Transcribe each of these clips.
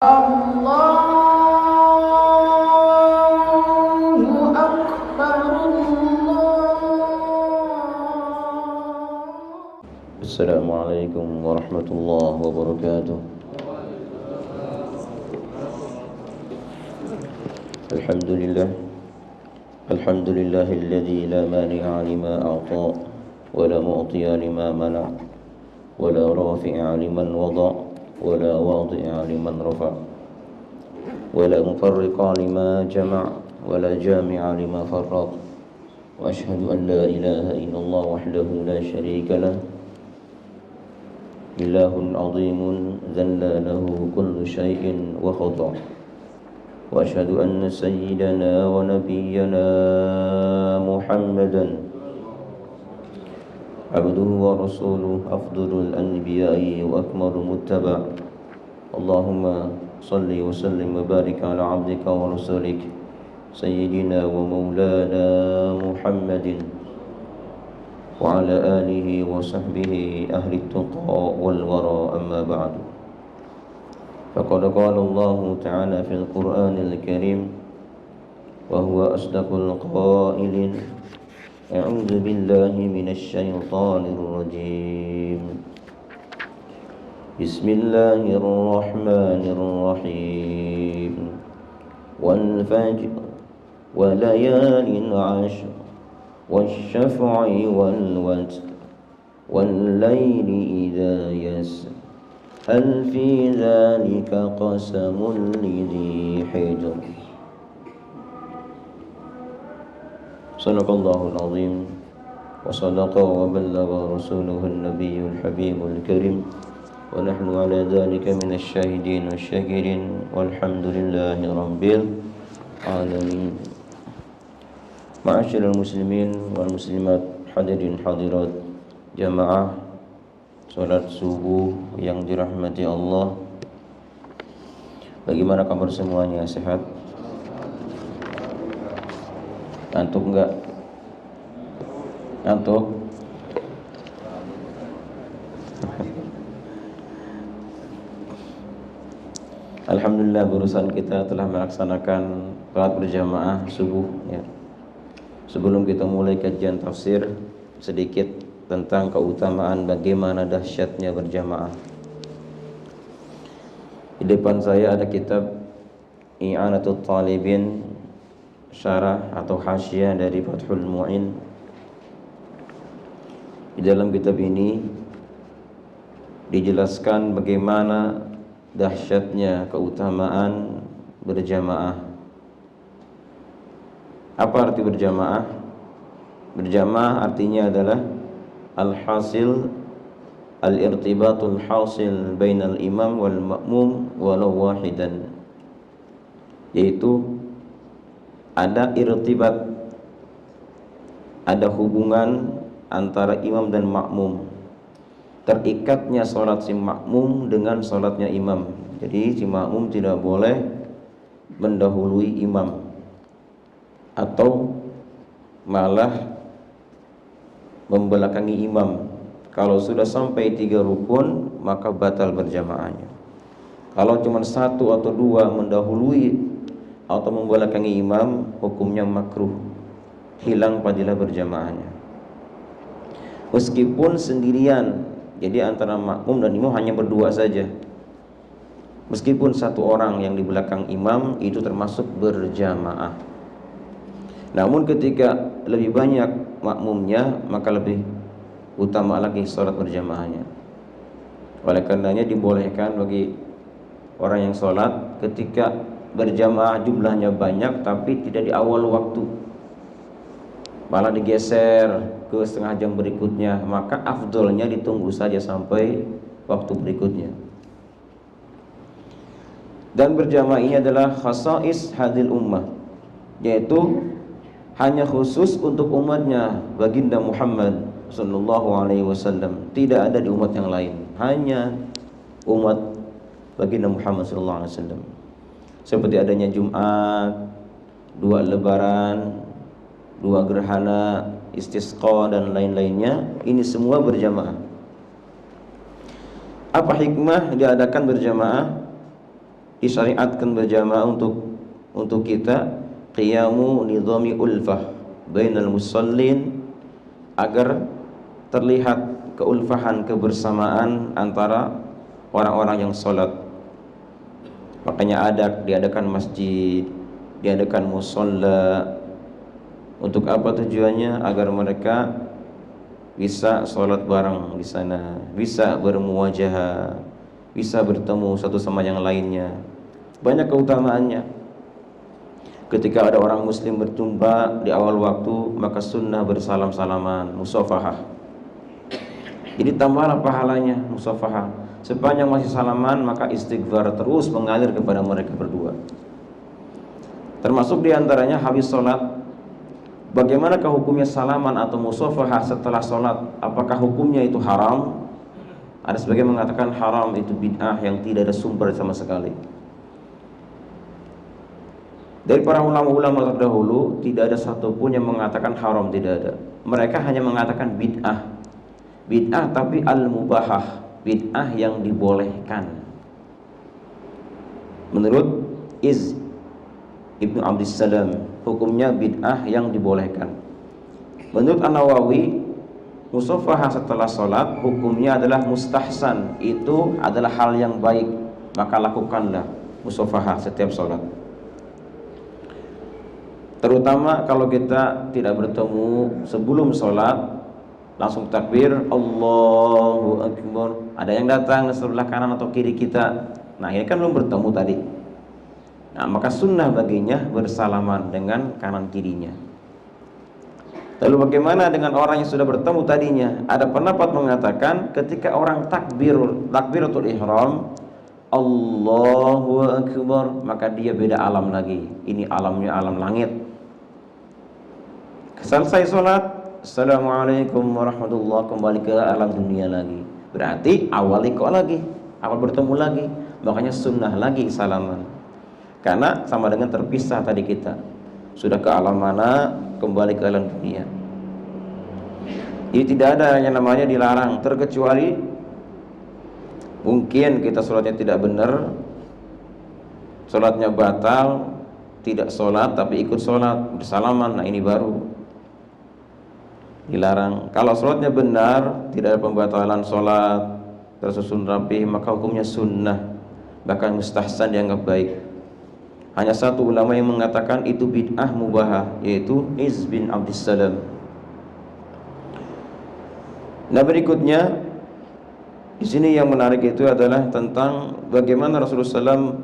Allahu Akbar, Assalamualaikum warahmatullahi wabarakatuh. Alhamdulillahilladzi la mani'a lima a'ta wa la mu'tiya lima mana' wa la rafi'a liman wada' wa la wadi'a liman rafa' wa la mufarriqa lima jama' wa la jami'a lima farraq. Wa ashhadu an la ilaha illallah wahdahu la syarika lah, ilahun azimun zalla lahu kullu syai'in wa khata'. Wa ashhadu anna sayyidana wa nabiyyana Muhammadan abduhu wa rasuluhu afdalul anbiya'i wa akmalul muttaba'. Allahumma salli wa sallim wa barik ala abdika wa rasulik sayyidina wa maulana Muhammadin wa ala alihi wa sahbihi ahli tuqa wal wara, amma ba'du. Faqad qala Allah ta'ala fil Qur'anil Karim wa huwa asdaqul qailin, a'udzu billahi minasy syaithanir rajim. Bismillahirrahmanirrahim. Wal fajr wa layalin 'ashr wasyaf'i wal watr wal laili idza yasr hal fi dzalika qasamun lidzi hijr. Sadaqallahul azim wa sadaqa wa ballagha rasuluhun nabiyyul habibul karim wa nahnu ala dzalika minasy syahidin wasyakirin walhamdulillahi rabbil alamin. Ma'asyiral muslimin wal muslimat, hadirin hadirat jamaah salat subuh yang dirahmati Allah. Bagaimana kabar semuanya? Sehat? Ngantuk enggak? Ngantuk? Alhamdulillah, barusan kita telah melaksanakan salat berjamaah subuh ya. Sebelum kita mulai kajian tafsir, sedikit tentang keutamaan bagaimana dahsyatnya berjamaah. Di depan saya ada kitab I'anatul Talibin, syarah atau hasyiah dari Fathul Mu'in. Di dalam kitab ini dijelaskan bagaimana dahsyatnya keutamaan berjamaah. Apa arti berjamaah? Berjamaah artinya adalah al-hasil, al-irtibatul hasil bainal imam wal ma'mum walau wahidan, yaitu ada irtibat, ada hubungan antara imam dan makmum, terikatnya salat si makmum dengan salatnya imam. Jadi si makmum tidak boleh mendahului imam atau malah membelakangi imam. Kalau sudah sampai 3 rukun maka batal berjamaahnya. Kalau cuma 1 atau 2 mendahului atau membelakangi imam, hukumnya makruh, hilang fadilah berjamaahnya. Meskipun sendirian, jadi antara makmum dan imam hanya berdua saja, meskipun 1 orang yang di belakang imam, itu termasuk berjamaah. Namun ketika lebih banyak makmumnya, maka lebih utama lagi salat berjamaahnya. Oleh karenanya dibolehkan bagi orang yang salat ketika berjamaah jumlahnya banyak tapi tidak di awal waktu, malah digeser ke setengah jam berikutnya, maka afdolnya ditunggu saja sampai waktu berikutnya. Dan berjamaah ini adalah khasais hadil ummah, yaitu hanya khusus untuk umatnya baginda Muhammad sallallahu alaihi wasallam, tidak ada di umat yang lain, hanya umat baginda Muhammad sallallahu alaihi wasallam. Seperti adanya Jumat, 2 lebaran, 2 gerhana, istisqa dan lain-lainnya, ini semua berjamaah. Apa hikmah diadakan berjamaah? disyariatkan berjamaah untuk kita qiyamu nizami ulfah bainal musallin, agar terlihat keulfahan, kebersamaan antara orang-orang yang sholat. Makanya diadakan masjid, diadakan musalla. Untuk apa tujuannya? Agar mereka bisa sholat bareng di sana, bisa bermuwajahah, bisa bertemu satu sama yang lainnya. Banyak keutamaannya. Ketika ada orang muslim berjumpa di awal waktu, maka sunnah bersalam-salaman, musafahah. Jadi tambahlah pahalanya musafahah. Sepanjang masih salaman, maka istighfar terus mengalir kepada mereka berdua. Termasuk diantaranya habis sholat, bagaimanakah hukumnya salaman atau musafahah setelah sholat? Apakah hukumnya itu haram? Ada sebagian mengatakan haram, itu bid'ah yang tidak ada sumber sama sekali. Dari para ulama-ulama terdahulu tidak ada satupun yang mengatakan haram, tidak ada. Mereka hanya mengatakan bid'ah. Bid'ah tapi al-mubahah, bid'ah yang dibolehkan. Menurut Ibnu Abdissalam, hukumnya bid'ah yang dibolehkan. Menurut An-Nawawi, musafahah setelah sholat hukumnya adalah mustahsan, itu adalah hal yang baik, maka lakukanlah musafahah setiap sholat. Terutama kalau kita tidak bertemu sebelum sholat, langsung takbir Allahu Akbar, ada yang datang di sebelah kanan atau kiri kita, nah ini kan belum bertemu tadi. Nah maka sunnah baginya bersalaman dengan kanan kirinya. Lalu bagaimana dengan orang yang sudah bertemu tadinya? Ada pendapat mengatakan ketika orang takbiratul ihram Allahu Akbar, maka dia beda alam lagi. Ini alamnya alam langit. Selesai sholat, Assalamualaikum warahmatullahi, kembali ke alam dunia lagi. Berarti awal liqa lagi, awal bertemu lagi. Makanya sunnah lagi salaman, karena sama dengan terpisah tadi kita. Sudah ke alam mana, kembali ke alam dunia. Jadi tidak ada yang namanya dilarang, terkecuali mungkin kita sholatnya tidak benar, sholatnya batal, tidak sholat tapi ikut sholat bersalaman, nah ini baru dilarang. Kalau sholatnya benar, tidak ada pembatalan sholat, tersusun rapi, maka hukumnya sunnah, bahkan mustahsan, dianggap baik. Hanya satu ulama yang mengatakan itu bid'ah mubahah, yaitu Iz bin Abdissalam. Nah berikutnya di sini yang menarik itu adalah tentang bagaimana Rasulullah SAW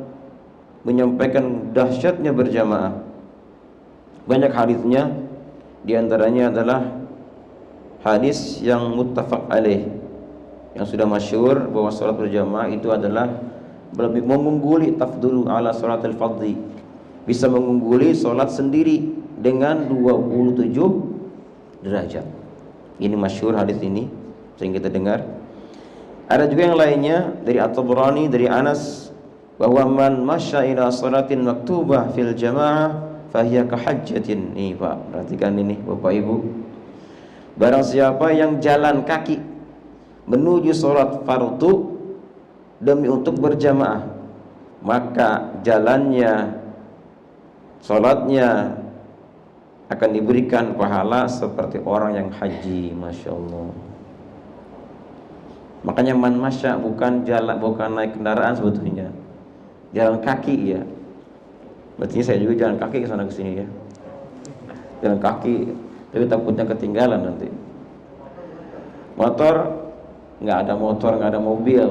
menyampaikan dahsyatnya berjamaah. Banyak hadisnya, diantaranya adalah hadis yang muttafaq alaih, yang sudah masyhur bahwa salat berjamaah itu adalah lebih mengungguli, tafdulu ala salatil fardhi, bisa mengungguli salat sendiri dengan 27 derajat. Ini masyhur hadis ini, sering kita dengar. Ada juga yang lainnya dari At-Tabrani, dari Anas, bahwa man masya ila salatin maktubah fil jamaah fahiya kahajjatin. Nih Pak, perhatikan ini Bapak Ibu. Barang siapa yang jalan kaki menuju salat fardu demi untuk berjamaah, maka jalannya, salatnya akan diberikan pahala seperti orang yang haji. Masya Allah. Makanya man masya bukan jalan, bukan naik kendaraan sebetulnya, jalan kaki ya. Berarti saya juga jalan kaki ke sana ke sini ya, jalan kaki, tapi takutnya ketinggalan nanti. Motor nggak ada, motor nggak ada mobil,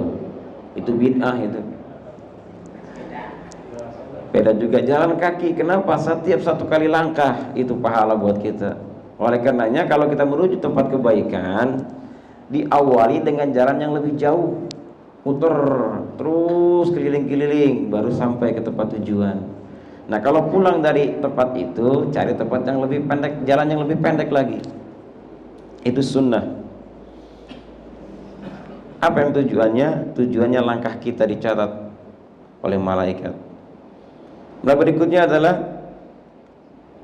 itu bid'ah itu. Beda juga jalan kaki. Kenapa? Setiap satu kali langkah itu pahala buat kita. Oleh karenanya kalau kita menuju tempat kebaikan, diawali dengan jalan yang lebih jauh, muter terus keliling-keliling baru sampai ke tempat tujuan. Nah kalau pulang dari tempat itu, cari tempat yang lebih pendek, jalan yang lebih pendek lagi. Itu sunnah. Apa yang tujuannya? Tujuannya langkah kita dicatat oleh malaikat. Nah berikutnya adalah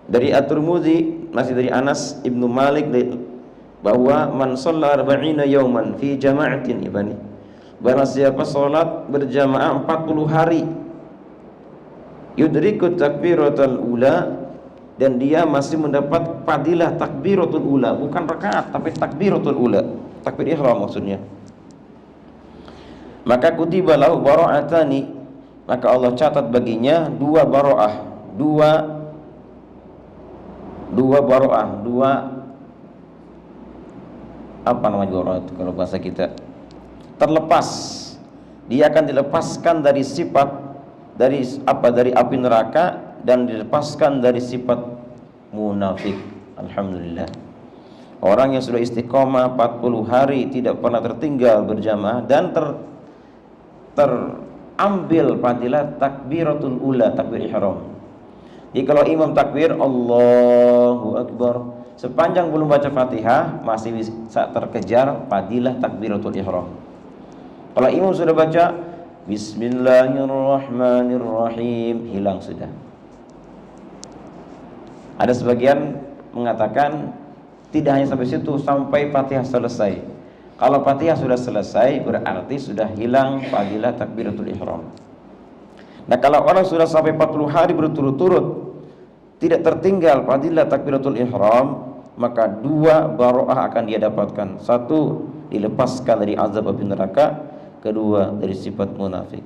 dari At-Tirmidzi, masih dari Anas ibnu Malik, bahwa man shalla 40 yawman fi jama'atin ibani, barang siapa salat berjamaah 40 hari yudriku takbiratul ula, dan dia masih mendapat fadilah takbiratul ula, bukan rakaat tapi takbiratul ula, takbir ihram maksudnya. Maka kutiba lahu bara'atani, maka Allah catat baginya dua bara'ah, dua bara'ah, apa namanya bara'ah itu kalau bahasa kita? Terlepas. Dia akan dilepaskan dari sifat dari api neraka dan dilepaskan dari sifat munafik. Alhamdulillah. Orang yang sudah istiqomah 40 hari tidak pernah tertinggal berjamaah dan terambil fadilah takbiratul ula, takbir ihram. Jadi kalau imam takbir Allahu Akbar, sepanjang belum baca Fatihah masih bisa terkejar fadilah takbiratul ihram. Kalau imam sudah baca Bismillahirrahmanirrahim, hilang sudah. Ada sebagian mengatakan tidak hanya sampai situ, sampai Fatihah selesai. Kalau Fatihah sudah selesai berarti sudah hilang fadilah takbiratul ihram. Nah, kalau orang sudah sampai 40 hari berturut-turut tidak tertinggal fadilah takbiratul ihram, maka dua bara'ah akan dia dapatkan. Satu, dilepaskan dari azab api neraka, kedua dari sifat munafik.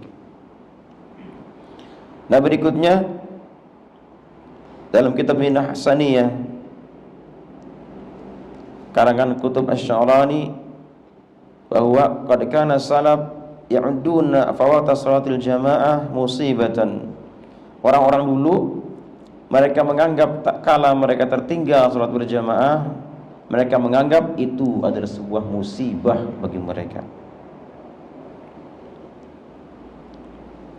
Nah, berikutnya dalam kitab Minah Hasaniyah karangan Kutub Asy-Sya'rani, bahwa qad kana salaf ya'uduna fawata salatil jamaah musibatan. Orang-orang dulu mereka menganggap tak kala mereka tertinggal salat berjamaah, mereka menganggap itu adalah sebuah musibah bagi mereka.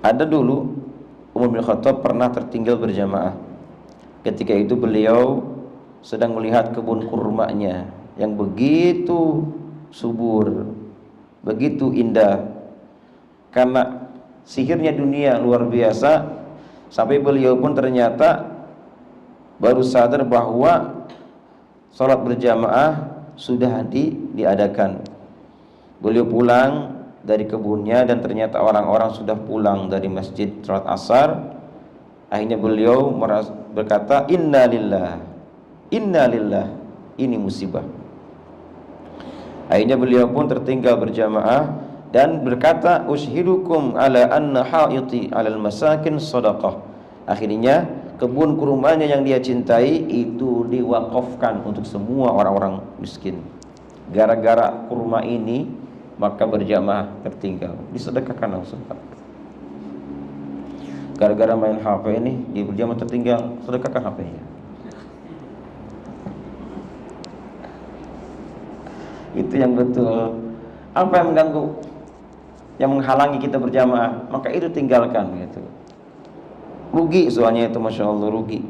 Ada dulu Umar bin Khattab pernah tertinggal berjamaah. Ketika itu beliau sedang melihat kebun kurmanya yang begitu subur, begitu indah. Karena sihirnya dunia luar biasa, sampai beliau pun ternyata baru sadar bahwa salat berjamaah sudah diadakan. Beliau pulang dari kebunnya dan ternyata orang-orang sudah pulang dari masjid salat asar. Akhirnya beliau berkata, Inna lillah, ini musibah. Akhirnya beliau pun tertinggal berjamaah dan berkata, ushidukum ala anna haiti alal masakin sadaqah. Akhirnya kebun kurmanya yang dia cintai itu diwakafkan untuk semua orang-orang miskin. Gara-gara kurma ini maka berjamaah tertinggal, disedekahkan langsung. Gara-gara main HP ini dia berjamaah tertinggal, sedekahkan HP-nya. Itu yang betul. Apa yang mengganggu, yang menghalangi kita berjamaah, maka itu tinggalkan gitu. Rugi soalnya itu, Masya Allah, rugi.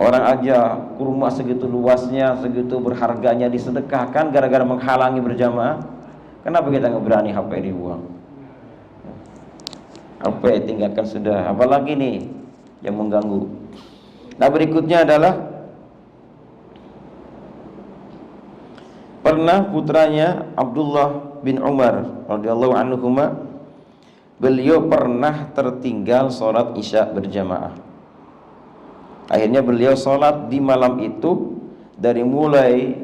Orang aja kurma segitu luasnya, segitu berharganya disedekahkan gara-gara menghalangi berjamaah. Kenapa kita nggak berani HP dibuang? HP tinggalkan sudah, apalagi nih yang mengganggu. Nah, berikutnya adalah pernah putranya Abdullah bin Umar radhiyallahu anhuma, beliau pernah tertinggal sholat isya berjamaah. Akhirnya beliau sholat di malam itu dari mulai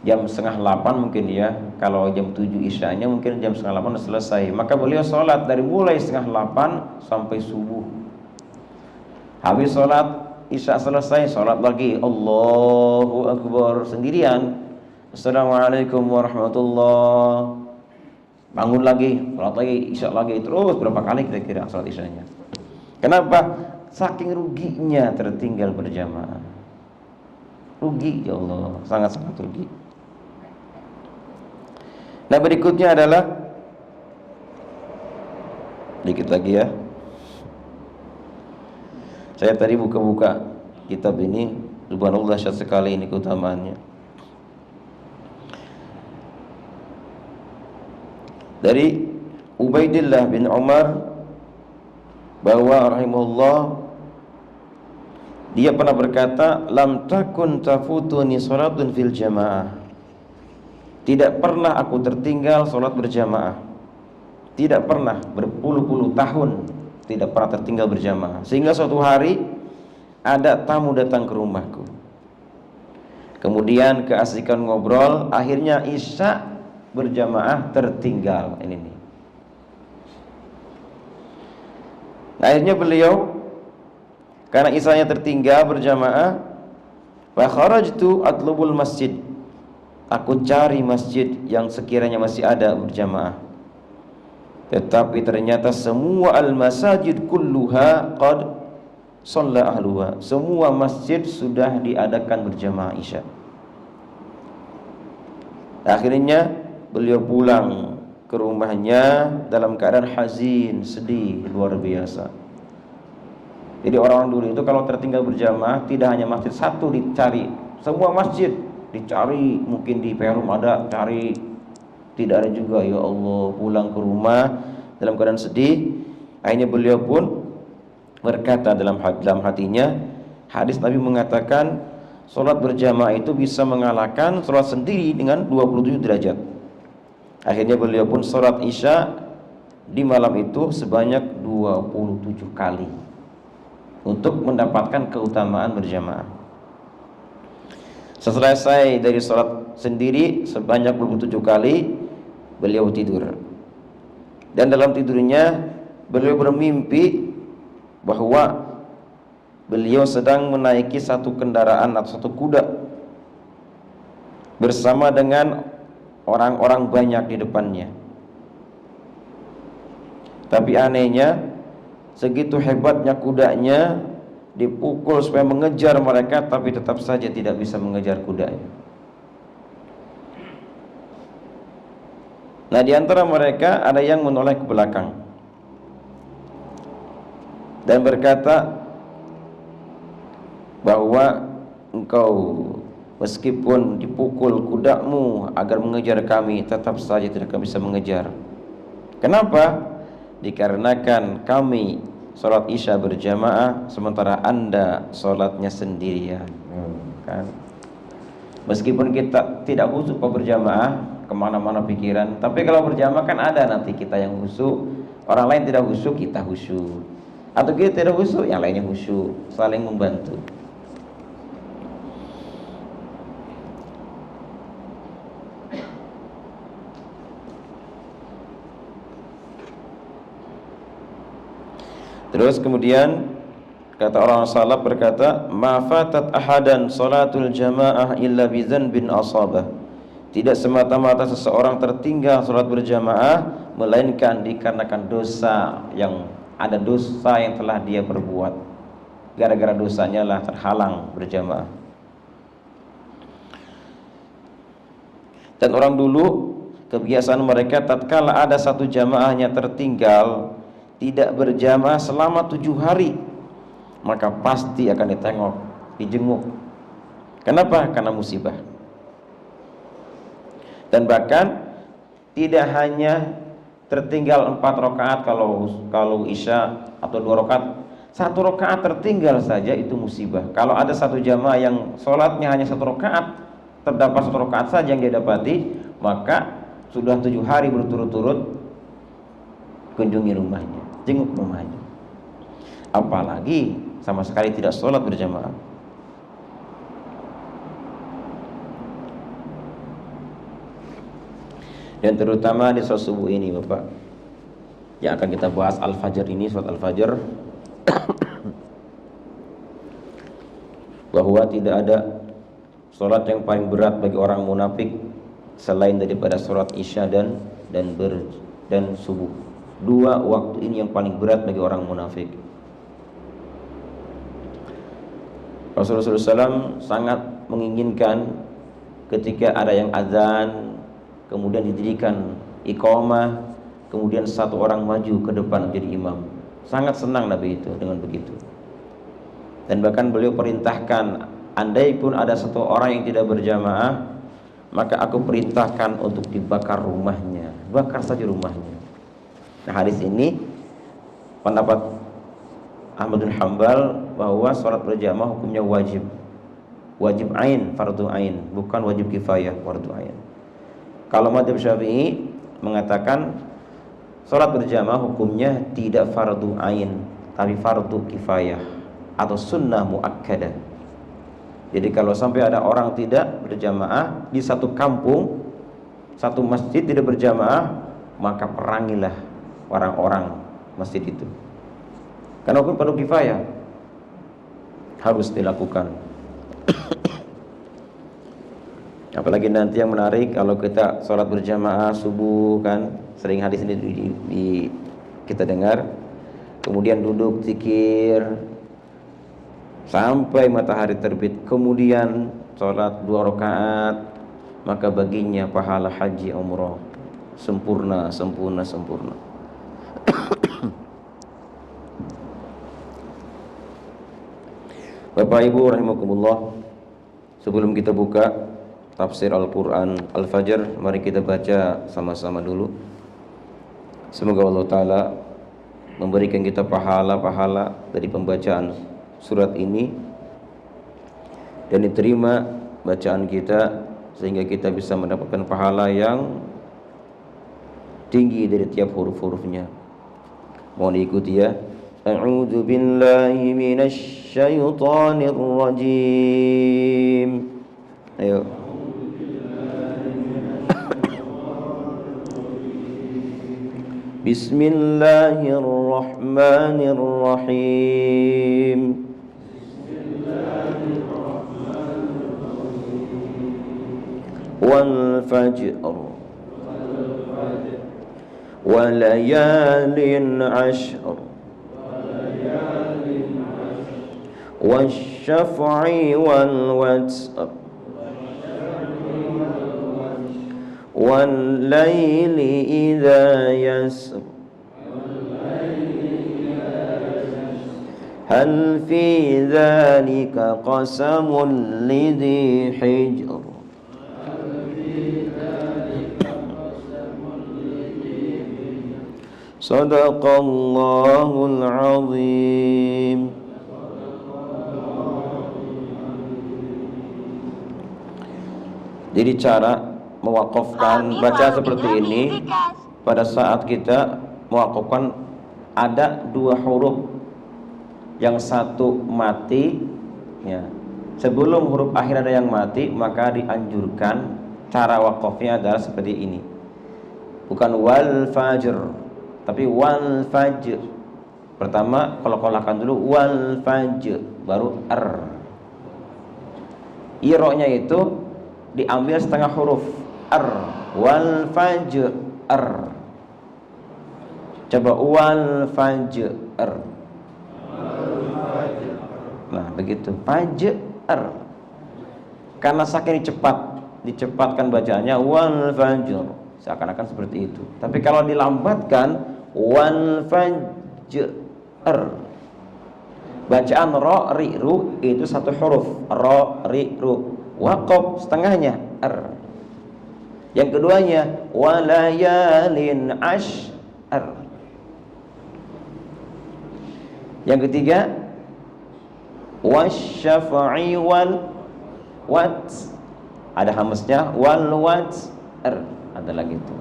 jam 7:30 mungkin ya. Kalau jam 7 isyanya mungkin jam 7:30 sudah selesai. Maka beliau sholat dari mulai 7:30 sampai subuh. Habis sholat isya selesai, sholat lagi, Allahu Akbar sendirian, Assalamualaikum warahmatullah, bangun lagi, sholat lagi, isya lagi, terus berapa kali kira-kira sholat isyanya. Kenapa? Saking ruginya tertinggal berjamaah. Rugi, ya Allah, sangat-sangat rugi. Nah, berikutnya adalah dikit lagi ya. Saya tadi buka-buka kitab ini, subhanallah, dahsyat sekali ini keutamaannya. Dari Ubaidillah bin Umar bahwa rahimahullah, dia pernah berkata, lam takun tafutuni salatun fil jamaah. Tidak pernah aku tertinggal salat berjamaah. Tidak pernah, berpuluh-puluh tahun tidak pernah tertinggal berjamaah. Sehingga suatu hari ada tamu datang ke rumahku. Kemudian keasikan ngobrol, akhirnya Isya berjamaah tertinggal. Ini nih. Akhirnya beliau karena Isyanya tertinggal berjamaah, fa kharajtu atlubul masjid. Aku cari masjid yang sekiranya masih ada berjamaah. Tetapi ternyata semua al-masajid kulluha qad shalla ahluha. Semua masjid sudah diadakan berjamaah Isya. Akhirnya beliau pulang ke rumahnya dalam keadaan hazin, sedih luar biasa. Jadi orang-orang dulu itu kalau tertinggal berjamaah tidak hanya masjid satu dicari, semua masjid dicari, mungkin di Perum ada, cari, tidak ada juga. Ya Allah, pulang ke rumah dalam keadaan sedih. Akhirnya beliau pun berkata dalam hatinya, hadis Nabi mengatakan sholat berjamaah itu bisa mengalahkan sholat sendiri dengan 27 derajat. Akhirnya beliau pun sholat Isya di malam itu sebanyak 27 kali untuk mendapatkan keutamaan berjamaah. Selesai dari sholat sendiri sebanyak 27 kali, beliau tidur. Dan dalam tidurnya beliau bermimpi bahwa beliau sedang menaiki satu kendaraan atau satu kuda bersama dengan orang-orang banyak di depannya. Tapi anehnya, segitu hebatnya kudanya, dipukul supaya mengejar mereka, tapi tetap saja tidak bisa mengejar kudanya. Nah, di antara mereka ada yang menoleh ke belakang dan berkata bahwa engkau meskipun dipukul kudamu agar mengejar kami, tetap saja tidak akan bisa mengejar. Kenapa? Dikarenakan kami sholat Isya berjamaah sementara Anda sholatnya sendirian. Kan? Meskipun kita tidak khusyuk berjamaah, kemana-mana pikiran, tapi kalau berjamaah kan ada nanti kita yang khusyuk, orang lain tidak khusyuk, kita khusyuk, atau kita tidak khusyuk, yang lainnya khusyuk, saling membantu. Terus kemudian kata orang salaf berkata, ma fatat ahadan salatul jamaah illa bi dzanbin asabah. Tidak semata-mata seseorang tertinggal salat berjamaah melainkan dikarenakan dosa yang telah dia perbuat. Gara-gara dosanya lah terhalang berjamaah. Dan orang dulu kebiasaan mereka tatkala ada satu jamaahnya tertinggal tidak berjamaah selama 7 hari, maka pasti akan ditengok, dijenguk. Kenapa? Karena musibah. Dan bahkan tidak hanya tertinggal 4 rakaat kalau Isya atau 2 rakaat, 1 rakaat tertinggal saja itu musibah. Kalau ada satu jamaah yang sholatnya hanya 1 rakaat, terdapat 1 rakaat saja yang dia dapati, maka sudah 7 hari berturut-turut kunjungi rumahnya, jenguk rumahnya. Apalagi sama sekali tidak sholat berjamaah. Dan terutama di sholat subuh ini Bapak, yang akan kita bahas Al-Fajr ini, sholat Al-Fajr, bahwa tidak ada sholat yang paling berat bagi orang munafik selain daripada sholat Isya dan subuh. 2 waktu ini yang paling berat bagi orang munafik. Rasulullah SAW sangat menginginkan ketika ada yang azan, kemudian didirikan iqamah, kemudian satu orang maju ke depan jadi imam. Sangat senang Nabi itu dengan begitu. Dan bahkan beliau perintahkan, andai pun ada satu orang yang tidak berjamaah, maka aku perintahkan untuk dibakar rumahnya, bakar saja rumahnya. Nah, hadis ini pendapat Ahmad bin Hanbal bahwa sholat berjamaah hukumnya wajib ain, fardu ain, bukan wajib kifayah, fardu ain. Kalau mazhab Syafi'i mengatakan Salat berjamaah hukumnya tidak fardu ain, tapi fardu kifayah atau sunnah muakkadah. Jadi kalau sampai ada orang tidak berjamaah di satu kampung, satu masjid tidak berjamaah, maka perangilah orang-orang masjid itu. Karena hukum fardu kifayah harus dilakukan. Apalagi nanti yang menarik kalau kita sholat berjamaah subuh, kan sering hadis ini kita dengar, kemudian duduk zikir sampai matahari terbit, kemudian sholat 2 rakaat, maka baginya pahala haji umrah sempurna. Bapak Ibu rahimakumullah, sebelum kita buka tafsir Al-Quran Al-Fajr, mari kita baca sama-sama dulu. Semoga Allah Ta'ala memberikan kita pahala-pahala dari pembacaan surat ini, dan diterima bacaan kita sehingga kita bisa mendapatkan pahala yang tinggi dari tiap huruf-hurufnya. Mohon diikuti ya. A'udzu billahi minasy syaithanir rajim. Ayo. Bismillahirrahmanirrahim. Wal fajr wa layalin 'ashr wasyaf'i wal watr wal laili idza yasr hal fi dzalika qasamun lidhi hijr. Sadaqallahul azim. Jadi cara mewakafkan bacaan seperti ini, pada saat kita mewakafkan ada 2 huruf, yang satu mati ya. Sebelum huruf akhir ada yang mati, maka dianjurkan cara wakafnya adalah seperti ini. Bukan wal fajr, tapi wal fajr. Pertama kolak-kolakan dulu wal fajr, baru Iro-nya itu diambil setengah huruf wal fajr Coba wal fajr. Nah begitu fajr. Karena saking dicepatkan bacaannya wal fajr, seakan-akan seperti itu. Tapi kalau dilambatkan wal fajr, bacaan ro ri ru itu satu huruf, ro ri ru, waqaf setengahnya Yang keduanya walayalin ashr. Yang ketiga wasyaf'i wal wat, ada hamznya wal wat ada lagi itu.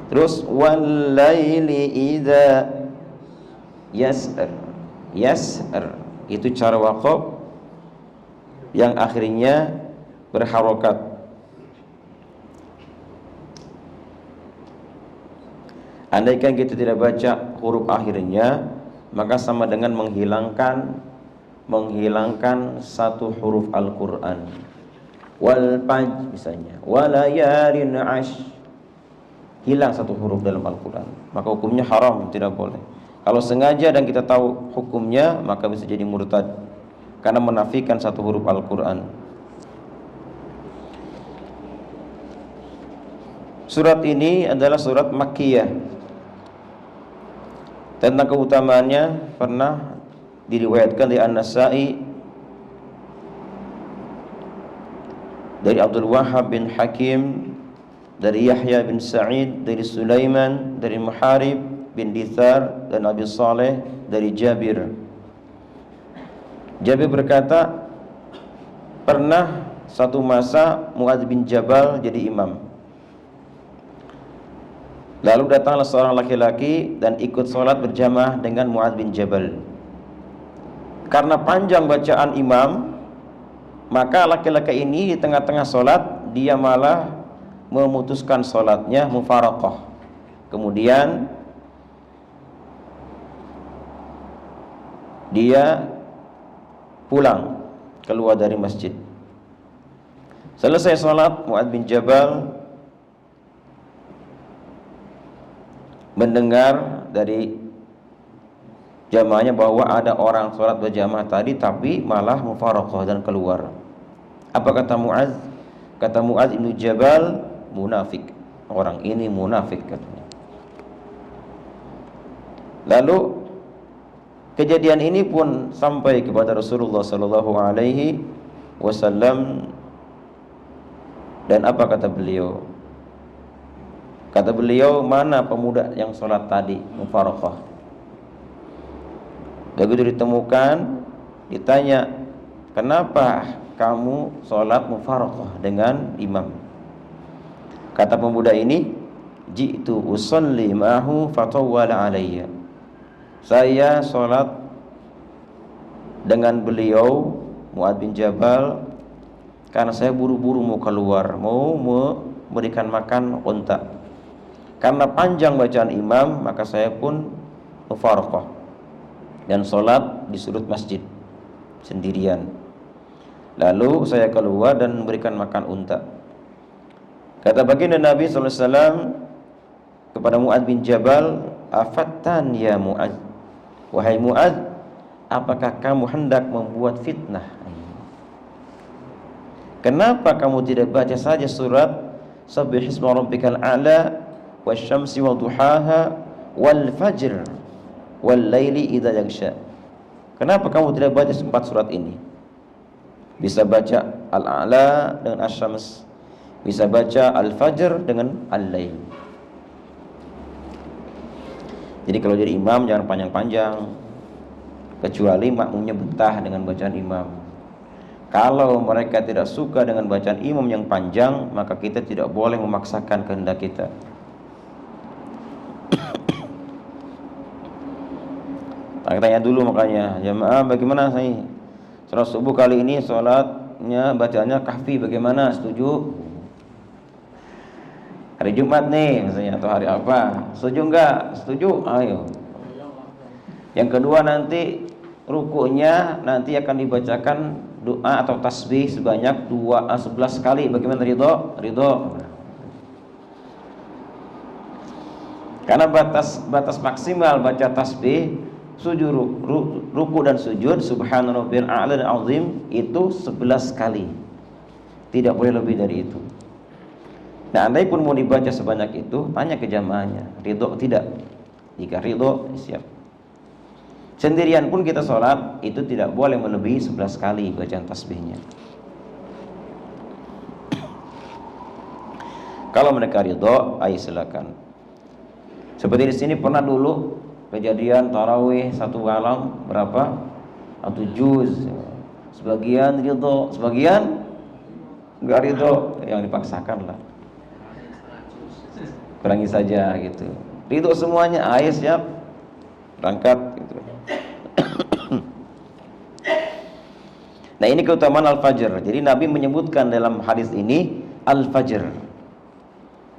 Terus wal laili idza yasr itu cara waqaf yang akhirnya berharokat. Andaikan kita tidak baca huruf akhirnya, maka sama dengan menghilangkan satu huruf Al-Quran. Wal fajr misalnya, walayalin ashr, hilang satu huruf dalam Al-Quran, maka hukumnya haram, tidak boleh. Kalau sengaja dan kita tahu hukumnya, maka bisa jadi murtad karena menafikan satu huruf Al-Quran. Surat ini adalah surat Makkiyah. Tentang keutamaannya pernah diriwayatkan di An-Nasa'i dari Abdul Wahhab bin Hakim, dari Yahya bin Sa'id, dari Sulaiman, dari Muharib bin Dithar, dan Abi Saleh dari Jabir. Jabir berkata, pernah satu masa Muadz bin Jabal jadi imam. Lalu datanglah seorang laki-laki dan ikut sholat berjamaah dengan Mu'adz bin Jabal. Karena panjang bacaan imam, maka laki-laki ini di tengah-tengah sholat dia malah memutuskan sholatnya, mufaraqah. Kemudian dia pulang, keluar dari masjid. Selesai sholat, Mu'adz bin Jabal mendengar dari jamaahnya bahwa ada orang sholat berjamaah tadi tapi malah mufaraqah dan keluar. Apa kata Mu'adz? Kata Mu'adz bin Jabal, munafik. Orang ini munafik katanya. Lalu kejadian ini pun sampai kepada Rasulullah sallallahu alaihi wasallam, dan apa kata beliau? Kata beliau, mana pemuda yang sholat tadi mufaraqah? Begitu ditemukan, ditanya, kenapa kamu sholat mufaraqah dengan imam? Kata pemuda ini, ji'tu usalli ma'ahu fatawwala alayya. Saya sholat dengan beliau, Mu'adz bin Jabal, karena saya buru-buru mau keluar, mau memberikan makan unta. Karena panjang bacaan imam, maka saya pun mufaraqah dan sholat di sudut masjid sendirian. Lalu saya keluar dan memberikan makan unta. Kata baginda Nabi SAW kepada Mu'adz bin Jabal, afattan ya Mu'adz, wahai Mu'adz, apakah kamu hendak membuat fitnah? Kenapa kamu tidak baca saja surat Sabbihisma rabbikal a'la wasyamsi wa duhaha wal fajr wal laili idza yaghsha? Kenapa kamu tidak baca 4 surat ini? Bisa baca al-a'la dengan asy-syams, bisa baca al-fajr dengan al-lail. Jadi kalau jadi imam jangan panjang-panjang, kecuali makmumnya betah dengan bacaan imam. Kalau mereka tidak suka dengan bacaan imam yang panjang, maka kita tidak boleh memaksakan kehendak kita. Tanya dulu makanya, jamaah bagaimana saya sholat subuh kali ini, sholatnya bacanya kahfi bagaimana, setuju? Hari Jumat nih misalnya, atau hari apa, setuju enggak? Setuju? Ayo. Yang kedua, nanti rukunya nanti akan dibacakan doa atau tasbih sebanyak 11 kali, bagaimana, ridho? Ridho. Karena batas maksimal baca tasbih sujud, ruku dan sujud subhana rabbil a'la dan azim itu 11 kali. Tidak boleh lebih dari itu. Nah, andai pun mau dibaca sebanyak itu, tanya ke jamaahnya, ridho tidak? Jika ridho, siap. Sendirian pun kita sholat, itu tidak boleh melebihi 11 kali bacaan tasbihnya. Kalau mereka ridho, ayo silakan. Seperti di sini pernah dulu kejadian tarawih satu malam berapa? 1 juz. Sebagian ridho, sebagian enggak ridho, yang dipaksakan lah. Kurangi saja gitu. Ridho semuanya, ayo siap, berangkat gitu. Nah, ini keutamaan al-fajr. Jadi Nabi menyebutkan dalam hadis ini al-fajr.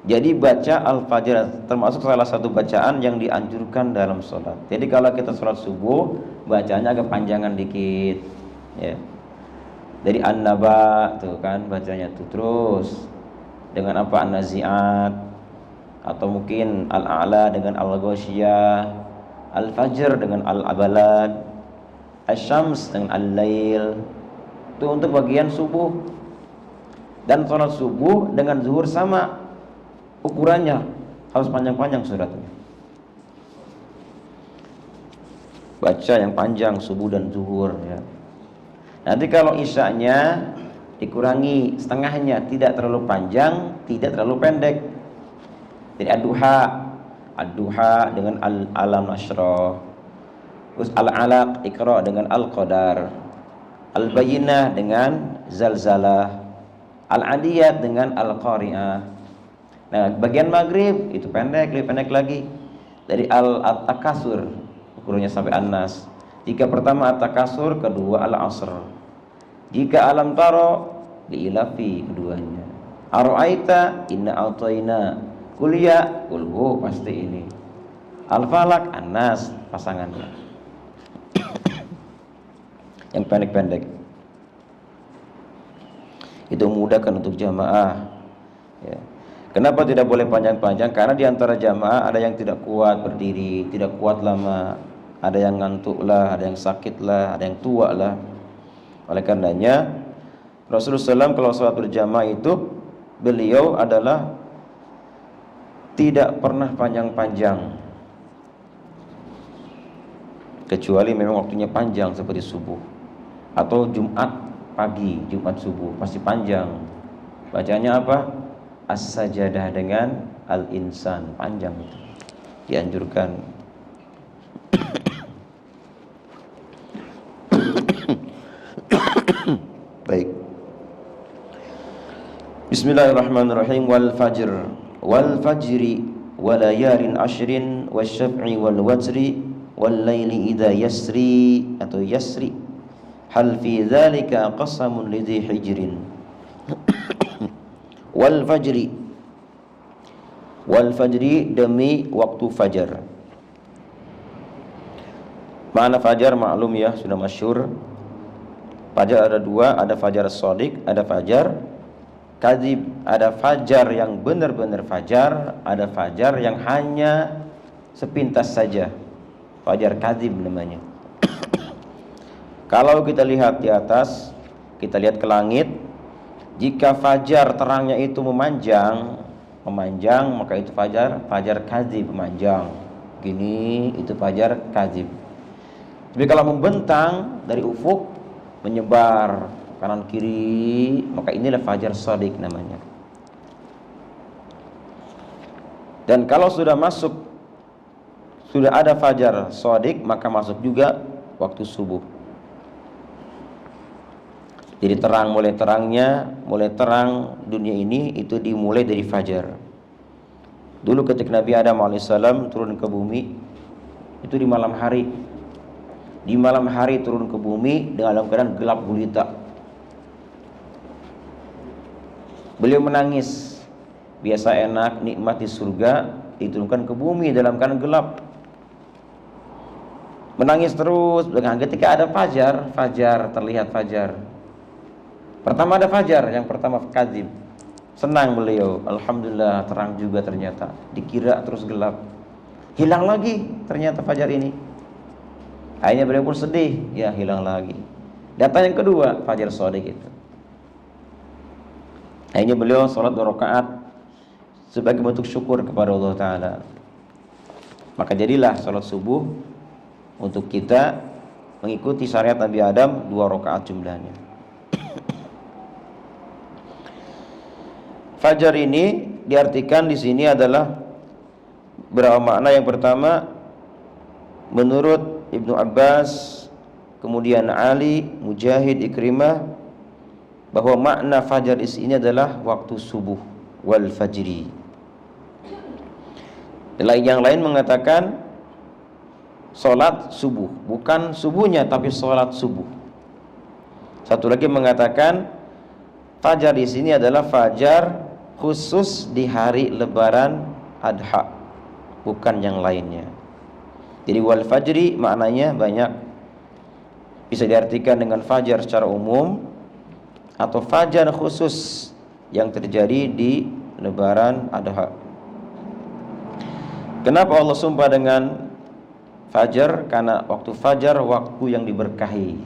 Jadi baca al-fajr termasuk salah satu bacaan yang dianjurkan dalam sholat. Jadi kalau kita sholat subuh, bacanya agak panjangan dikit, ya. Dari an-naba tuh kan bacanya tuh, terus dengan apa, an-nazi'at, atau mungkin al-a'la dengan al-ghasyiyah, al-fajr dengan al-abalad, asy-syams dengan al-lail. Itu untuk bagian subuh. Dan sholat subuh dengan zuhur sama ukurannya, harus panjang-panjang suratnya. Baca yang panjang subuh dan zuhur, ya. Nanti kalau isya'nya dikurangi setengahnya, tidak terlalu panjang, tidak terlalu pendek. Jadi ad-duha dengan al-alam nashrah, terus al-alaq iqra dengan al-qadar, al-bayyinah dengan zalzalah, al-adiyat dengan al-qari'ah, Nah, bagian maghrib itu pendek, lebih pendek lagi. Dari al-takasur ukurannya sampai an-nas. Jika pertama at-takasur, kedua al-asr. Jika alam taro diilafi keduanya. Ara'aita inna a'tayna. Kuliah, kulhu pasti ini. Al-falak, an-nas pasangannya. Yang pendek-pendek. Itu memudahkan untuk jamaah. Ya. Kenapa tidak boleh panjang-panjang? Karena di antara jamaah ada yang tidak kuat berdiri, tidak kuat lama, ada yang ngantuk lah, ada yang sakit lah, ada yang tua lah. Oleh karenanya Rasulullah SAW kalau sholat berjamaah itu beliau adalah tidak pernah panjang-panjang, kecuali memang waktunya panjang seperti subuh atau Jumat pagi, Jumat subuh pasti panjang. Bacanya apa? As-sajadah dengan al-insan, panjang itu dianjurkan. Baik. Bismillahirrahmanirrahim. Wal fajr wal fajri walayalin ashrin wasyaf'i wal wajri wal laili idza yasri atau yasri hal fi dzalika qasamun lidhi hijrin. Wal fajri demi waktu fajar. Makna fajar maklum ya, sudah masyhur. Fajar ada dua, ada fajar shadiq, ada fajar kadzib. Ada fajar yang benar-benar fajar, ada fajar yang hanya sepintas saja, fajar kadzib namanya. Kalau kita lihat di atas, kita lihat ke langit, jika fajar terangnya itu memanjang, maka itu fajar kadzib, memanjang. Gini itu fajar kadzib. Tapi kalau membentang dari ufuk, menyebar kanan kiri, maka inilah fajar shadiq namanya. Dan kalau sudah ada fajar shadiq, maka masuk juga waktu subuh. Jadi mulai terang dunia ini itu dimulai dari fajar. Dulu ketika Nabi Adam alaihissalam turun ke bumi itu di malam hari. Di malam hari turun ke bumi dalam keadaan gelap gulita. Beliau menangis. Biasa enak nikmat di surga, diturunkan ke bumi dalam keadaan gelap. Menangis terus. Ketika ada fajar terlihat fajar. Pertama ada fajar, yang pertama kadzib. Senang beliau, alhamdulillah terang juga ternyata. Dikira terus gelap. Hilang lagi ternyata fajar ini. Akhirnya beliau pun sedih, ya hilang lagi. Datang yang kedua, fajar shadiq itu. Akhirnya beliau sholat 2 rakaat sebagai bentuk syukur kepada Allah Ta'ala. Maka jadilah sholat subuh untuk kita mengikuti syariat Nabi Adam 2 rakaat jumlahnya. Fajar ini diartikan di sini adalah berapa makna. Yang pertama, menurut Ibnu Abbas, kemudian Ali, Mujahid, Ikrimah, bahwa makna fajar di sini adalah waktu subuh, wal fajri. Yang lain mengatakan salat subuh, bukan subuhnya tapi salat subuh. Satu lagi mengatakan fajar di sini adalah fajar khusus di hari Lebaran Adha, bukan yang lainnya. Jadi wal fajri maknanya banyak. Bisa diartikan dengan fajar secara umum atau fajar khusus yang terjadi di Lebaran Adha. Kenapa Allah sumpah dengan fajar? Karena waktu fajar waktu yang diberkahi.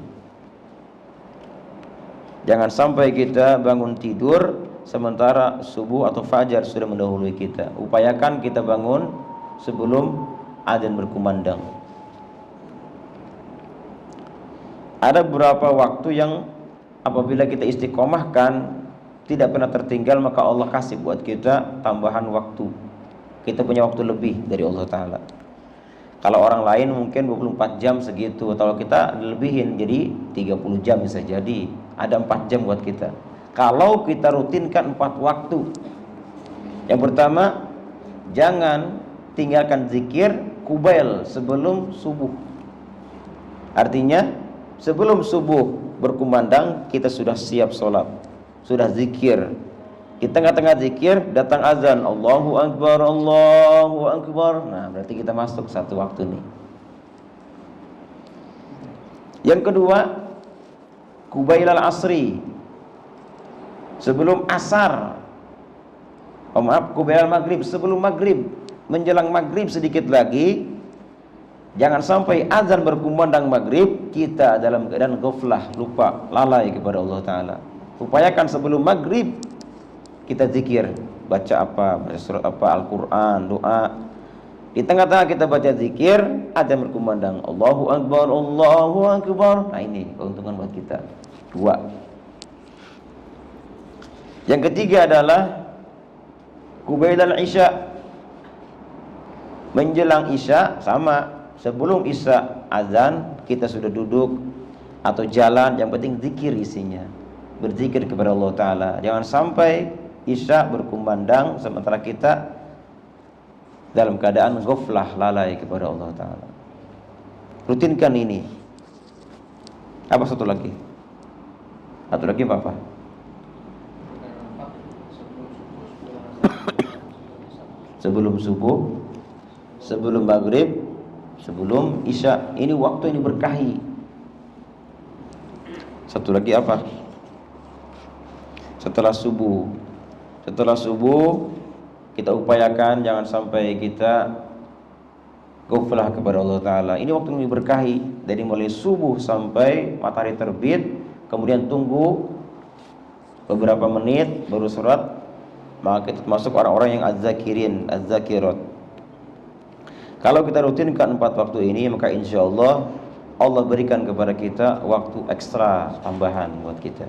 Jangan sampai kita bangun tidur sementara subuh atau fajar sudah mendahului kita. Upayakan kita bangun sebelum adzan berkumandang. Ada beberapa waktu yang apabila kita istiqomahkan tidak pernah tertinggal, maka Allah kasih buat kita tambahan waktu. Kita punya waktu lebih dari Allah Ta'ala. Kalau orang lain mungkin 24 jam segitu, atau kita lebihin jadi 30 jam bisa jadi. Ada 4 jam buat kita. Kalau kita rutinkan 4 waktu, Yang pertama, jangan tinggalkan zikir kubail sebelum subuh. Artinya sebelum subuh berkumandang kita sudah siap sholat, sudah zikir. Di tengah-tengah zikir datang azan, Allahu Akbar, Allahu Akbar. Nah, berarti kita masuk satu waktu nih. Yang kedua, kubailal asri, sebelum asar. Kubailal maghrib, sebelum maghrib, menjelang maghrib sedikit lagi. Jangan sampai azan berkumandang maghrib kita dalam keadaan ghaflah, lupa, lalai kepada Allah Ta'ala. Upayakan sebelum maghrib kita zikir, baca apa, baca surat apa, Al-Quran, doa. Di tengah-tengah kita baca zikir, azan berkumandang, Allahu Akbar, Allahu Akbar. Nah, ini keuntungan buat kita. Dua. Yang ketiga adalah kubailal isya, menjelang isya. Sama, sebelum isya azan kita sudah duduk atau jalan, yang penting zikir isinya, berzikir kepada Allah Ta'ala. Jangan sampai isya berkumandang sementara kita dalam keadaan ghaflah, lalai kepada Allah Ta'ala. Rutinkan ini. Apa satu lagi? Satu lagi apa? Sebelum subuh, sebelum maghrib, sebelum isya. Ini waktu yang diberkahi. Satu lagi apa? Setelah subuh. Setelah subuh kita upayakan jangan sampai kita ghaflah kepada Allah Ta'ala. Ini waktu yang diberkahi, dari mulai subuh sampai matahari terbit, kemudian tunggu beberapa menit baru sholat. Maka kita masuk orang-orang yang az-zakirin, az-zakirat. Kalau kita rutinkan 4 waktu ini, maka insya Allah Allah berikan kepada kita waktu ekstra tambahan buat kita.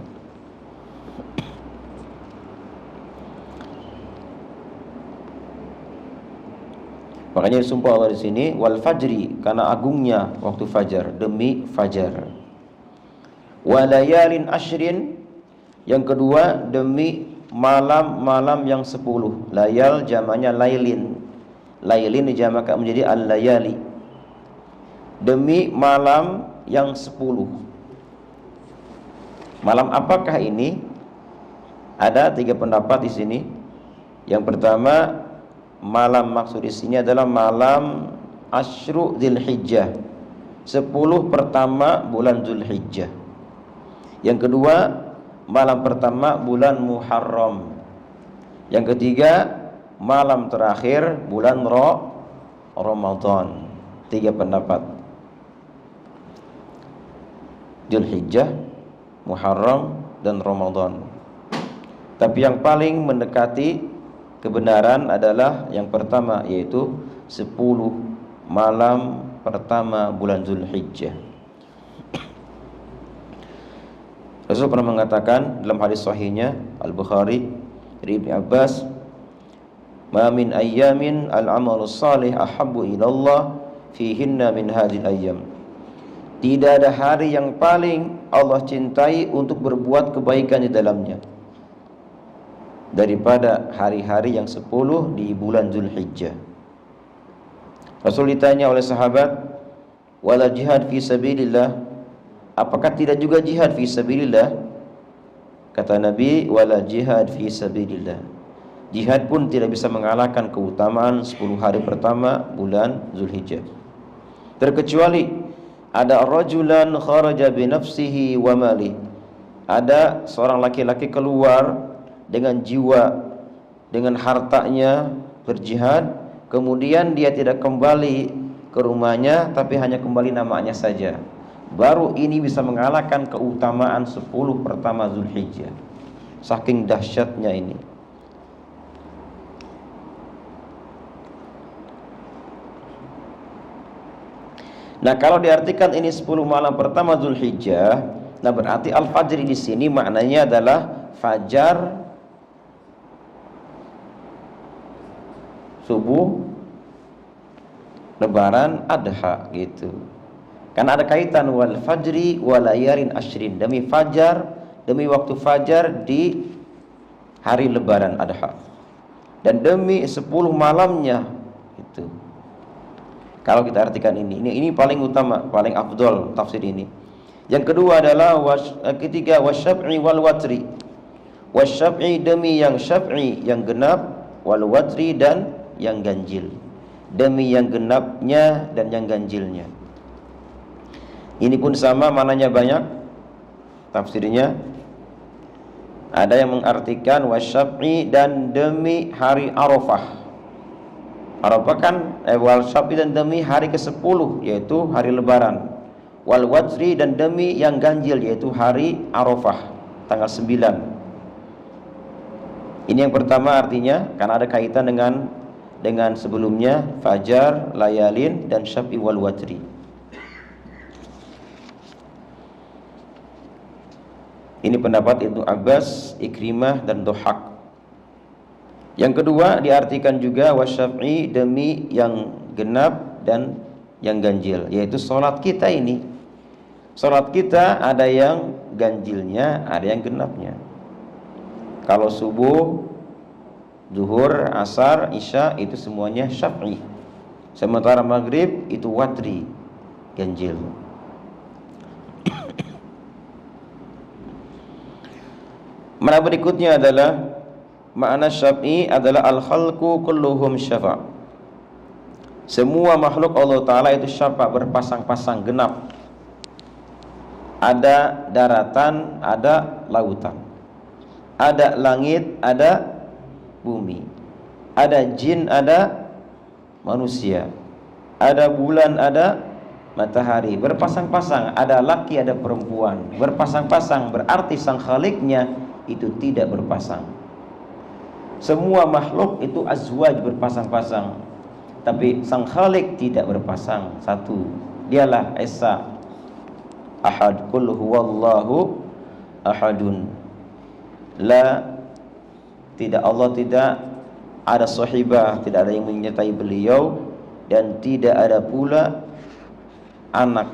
Makanya disumpah Allah di sini wal fajri, karena agungnya waktu fajar, demi fajar. Walayalin ashrin, yang kedua demi malam-malam yang 10. Layal jamaknya lailin. Lailin dijamakkan menjadi al-layali. Demi malam yang 10. Malam apakah ini? Ada 3 pendapat di sini. Yang pertama, malam maksud di sini adalah malam Asyru Dzulhijjah, 10 pertama bulan Dzulhijjah. Yang kedua, malam pertama bulan Muharram. Yang ketiga, malam terakhir bulan Ramadan. 3 pendapat. Dzulhijjah, Muharram, dan Ramadan. Tapi yang paling mendekati kebenaran adalah yang pertama, yaitu 10 malam pertama bulan Dzulhijjah. Rasul pernah mengatakan dalam hadis sahihnya Al-Bukhari dari Ibnu Abbas, "Ma min ayyamin al-amalus salih ahabbu ilallah fihinna min hadhil ayyam." Tidak ada hari yang paling Allah cintai untuk berbuat kebaikan di dalamnya daripada hari-hari yang 10 di bulan Dzulhijjah. Rasul ditanya oleh sahabat, "Wala jihad fi sabilillah?" Apakah tidak juga jihad fi sabilillah? Kata Nabi, "Wala jihad fi sabilillah." Jihad pun tidak bisa mengalahkan keutamaan 10 hari pertama bulan Dzulhijjah. Terkecuali ada rajulan kharaja bi nafsihi wa mali. Ada seorang laki-laki keluar dengan jiwa, dengan hartanya berjihad, kemudian dia tidak kembali ke rumahnya tapi hanya kembali namanya saja. Baru ini bisa mengalahkan keutamaan 10 pertama Dzulhijjah. Saking dahsyatnya ini. Nah, kalau diartikan ini 10 malam pertama Dzulhijjah, nah berarti al-fajr di sini maknanya adalah fajar subuh Lebaran Adha gitu. Karena ada kaitan wal fajri walayalin ashrin, demi fajar, demi waktu fajar di hari Lebaran Adha. dan demi 10 malamnya. Itu kalau kita artikan ini paling utama, paling afdol tafsir ini. Yang kedua adalah ketiga wasyaf'i wal watri. Wasyaf'i demi yang syaf'i yang genap, wal watri dan yang ganjil. Demi yang genapnya dan yang ganjilnya. Ini pun sama, mananya banyak tafsirnya. Ada yang mengartikan wasyaf'i dan demi hari Arafah. Arafah kan wal syaf'i dan demi hari ke-10 yaitu hari lebaran. Wal watri dan demi yang ganjil yaitu hari Arafah tanggal 9. Ini yang pertama artinya karena ada kaitan dengan sebelumnya fajar, layalin dan syaf'i wal watri. Ini pendapat Ibnu Abbas, Ikrimah dan Dhahak. Yang kedua diartikan juga wasyaf'i demi yang genap dan yang ganjil, yaitu sholat kita ini. Sholat kita ada yang ganjilnya, ada yang genapnya. Kalau subuh, zuhur, asar, isya itu semuanya syaf'i. Sementara maghrib itu watri, ganjil. Mana berikutnya adalah makna syaf'i adalah al-khalqu kulluhum syafa'. Semua makhluk Allah Ta'ala itu syafa', berpasang-pasang, genap. Ada daratan, ada lautan. Ada langit, ada bumi. Ada jin, ada manusia. Ada bulan, ada matahari. Berpasang-pasang, ada laki, ada perempuan. Berpasang-pasang berarti sang khaliknya itu tidak berpasang. Semua makhluk itu azwaj, berpasang-pasang, tapi sang khalik tidak berpasang, satu. Dialah Esa Ahad, qul huwallahu ahadun. Allah tidak ada sahibah, tidak ada yang menyertai beliau, dan tidak ada pula anak.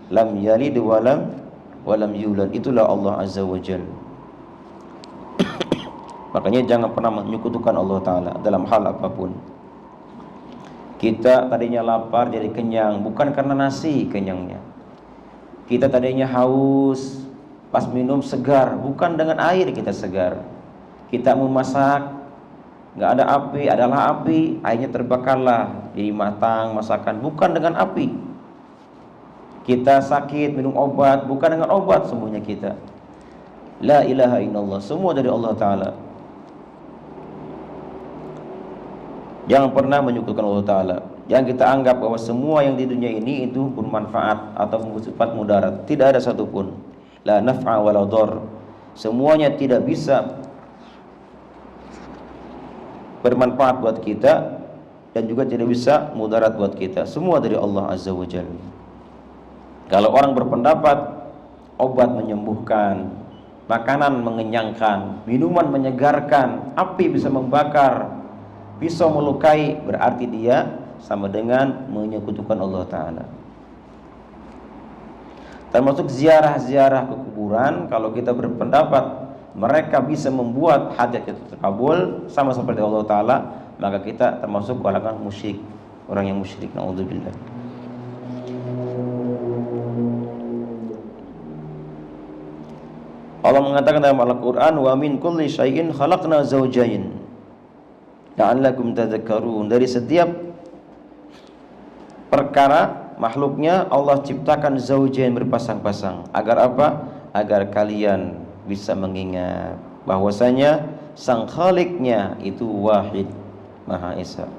Lam yalid walam yulad. Itulah Allah Azza wa Jalla. Makanya jangan pernah menyekutukan Allah Ta'ala dalam hal apapun. Kita tadinya lapar jadi kenyang, bukan karena nasi kenyangnya. Kita tadinya haus, pas minum segar, bukan dengan air kita segar. Kita memasak, gak ada api, adalah api, airnya terbakarlah, jadi matang masakan, bukan dengan api. Kita sakit, minum obat, bukan dengan obat semuanya kita. La ilaha illallah, semua dari Allah Ta'ala. Jangan pernah menyekutukan Allah Ta'ala. Jangan kita anggap bahwa semua yang di dunia ini itu bermanfaat atau bersifat mudarat. Tidak ada satupun. La naf'a wa la dhar. Semuanya tidak bisa bermanfaat buat kita dan juga tidak bisa mudarat buat kita. Semua dari Allah Azza wa Jalla. Kalau orang berpendapat obat menyembuhkan, makanan mengenyangkan, minuman menyegarkan, api bisa membakar, pisau melukai, berarti dia sama dengan menyekutukan Allah Ta'ala. Termasuk ziarah-ziarah ke kuburan, kalau kita berpendapat mereka bisa membuat hajat itu terkabul sama seperti Allah Ta'ala, maka kita termasuk golongan musyrik, orang yang musyrik. Na'udzubillah. Allah mengatakan dalam Al-Quran, wa min kulli syai'in khalaqna zawjayn la'allakum tadhakkarun. Dari setiap perkara makhluknya Allah ciptakan zaujain, berpasang-pasang. Agar apa? Agar kalian bisa mengingat bahwasanya sang khaliknya itu wahid, Maha Esa.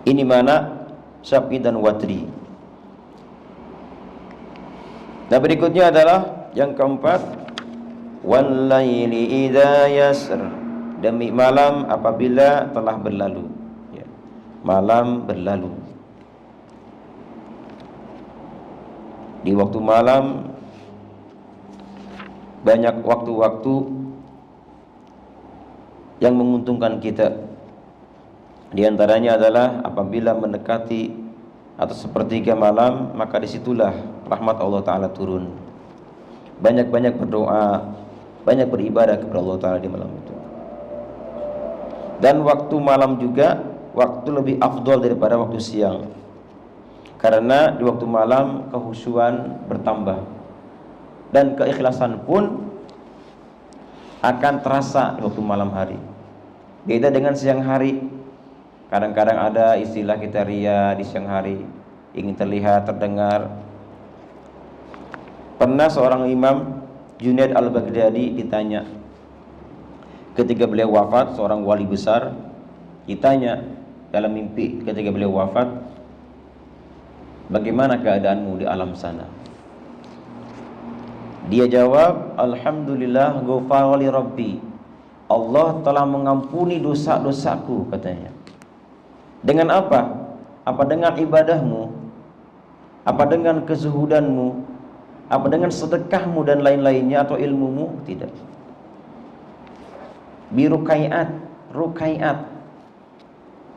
Ini mana syaf'i dan watri. Nah berikutnya adalah yang keempat, wal laili idza yasr, demi malam apabila telah berlalu. Ya. Malam berlalu. Di waktu malam banyak waktu-waktu yang menguntungkan kita. Di antaranya adalah apabila mendekati atau sepertiga malam, maka disitulah rahmat Allah Ta'ala turun. Banyak-banyak berdoa, banyak beribadah kepada Allah Ta'ala di malam itu. Dan waktu malam juga waktu lebih afdol daripada waktu siang, karena di waktu malam kekhusyuan bertambah dan keikhlasan pun akan terasa di waktu malam hari. Beda dengan siang hari. Kadang-kadang ada istilah kita ria di siang hari, ingin terlihat, terdengar. Pernah seorang imam, Junaid al-Baghdadi, ditanya ketika beliau wafat, seorang wali besar, ditanya dalam mimpi ketika beliau wafat, bagaimana keadaanmu di alam sana? Dia jawab, alhamdulillah ghafara li rabbi, Allah telah mengampuni dosa-dosaku, katanya. Dengan apa? Apa dengan ibadahmu? Apa dengan kezuhudanmu? Apa dengan sedekahmu dan lain-lainnya atau ilmumu? Tidak. Birukaiat, rukaiat.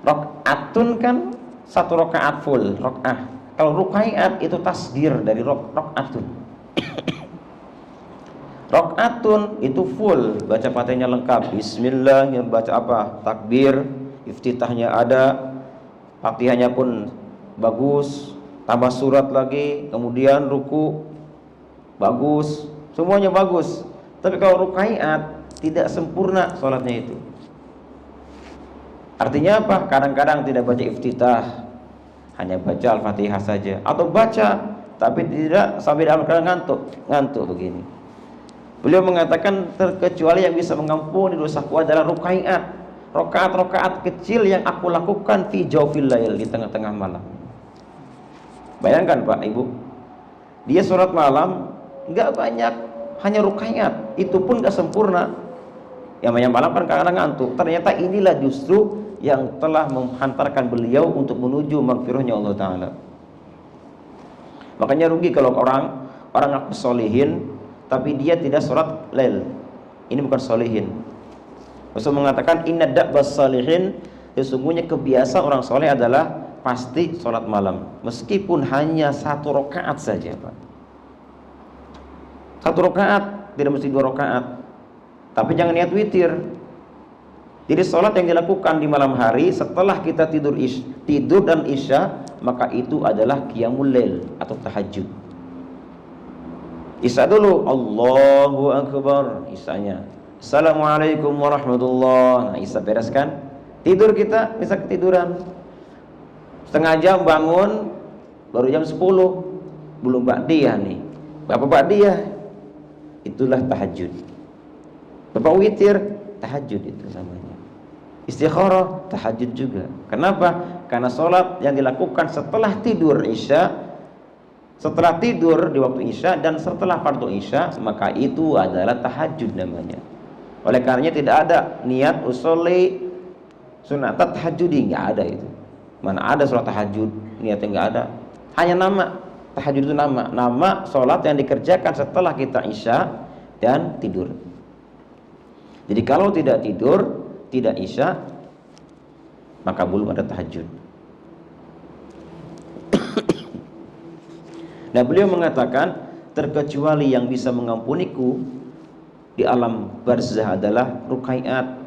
Rok'atun kan satu rokaat full, rok'ah. Kalau rukaiat itu tasgir dari rok'atun. Rok'atun itu full, baca fatihahnya lengkap, bismillah, yang baca apa? Takbir, iftitahnya ada, fatihahnya pun bagus, tambah surat lagi, kemudian ruku bagus, semuanya bagus. Tapi kalau rukaiat tidak sempurna sholatnya itu. Artinya apa? Kadang-kadang tidak baca iftitah, hanya baca al-fatihah saja, atau baca tapi tidak sampai dalam keadaan ngantuk begini. Beliau mengatakan terkecuali yang bisa mengampuni dosaku adalah rukaiat, rokaat-rokaat kecil yang aku lakukan fi jawfil lail, di tengah-tengah malam. Bayangkan Pak Ibu, dia sholat malam nggak banyak, hanya rukaiat, itu pun nggak sempurna. Yang banyak malam kan kadang ngantuk. Ternyata inilah justru yang telah menghantarkan beliau untuk menuju maghfirahnya Allah Ta'ala. Makanya rugi kalau orang ngaku solihin tapi dia tidak sholat lail. Ini bukan solihin. Rasul mengatakan inna da'bas salihin, sesungguhnya kebiasaan orang soleh adalah pasti sholat malam, meskipun hanya satu rakaat saja Pak. Satu rakaat, tidak mesti 2 rakaat. Tapi jangan niat witir. Jadi sholat yang dilakukan di malam hari setelah kita tidur dan isya, maka itu adalah qiyamul lail atau tahajud. Isya dulu, Allahu Akbar, isyanya. Assalamualaikum warahmatullahi. Nah, isya bereskan. Tidur kita, bisa ketiduran. Setengah jam bangun, baru jam 10. Belum ba'diyah nih. Berapa ba'diyah? Itulah tahajud. Berapa witir? Tahajud itu namanya. Istikharah, tahajud juga. Kenapa? Karena sholat yang dilakukan setelah tidur isya, setelah tidur di waktu isya dan setelah fardu isya, maka itu adalah tahajud namanya. Oleh karenanya tidak ada niat usolli sunat tahajudi, nggak ada itu. Mana ada sholat tahajud niatnya, nggak ada. Hanya nama tahajud itu nama sholat yang dikerjakan setelah kita isya dan tidur. Jadi kalau tidak tidur, tidak isya, maka belum ada tahajud. Nah, beliau mengatakan terkecuali yang bisa mengampuniku di alam barzah adalah rukaiat,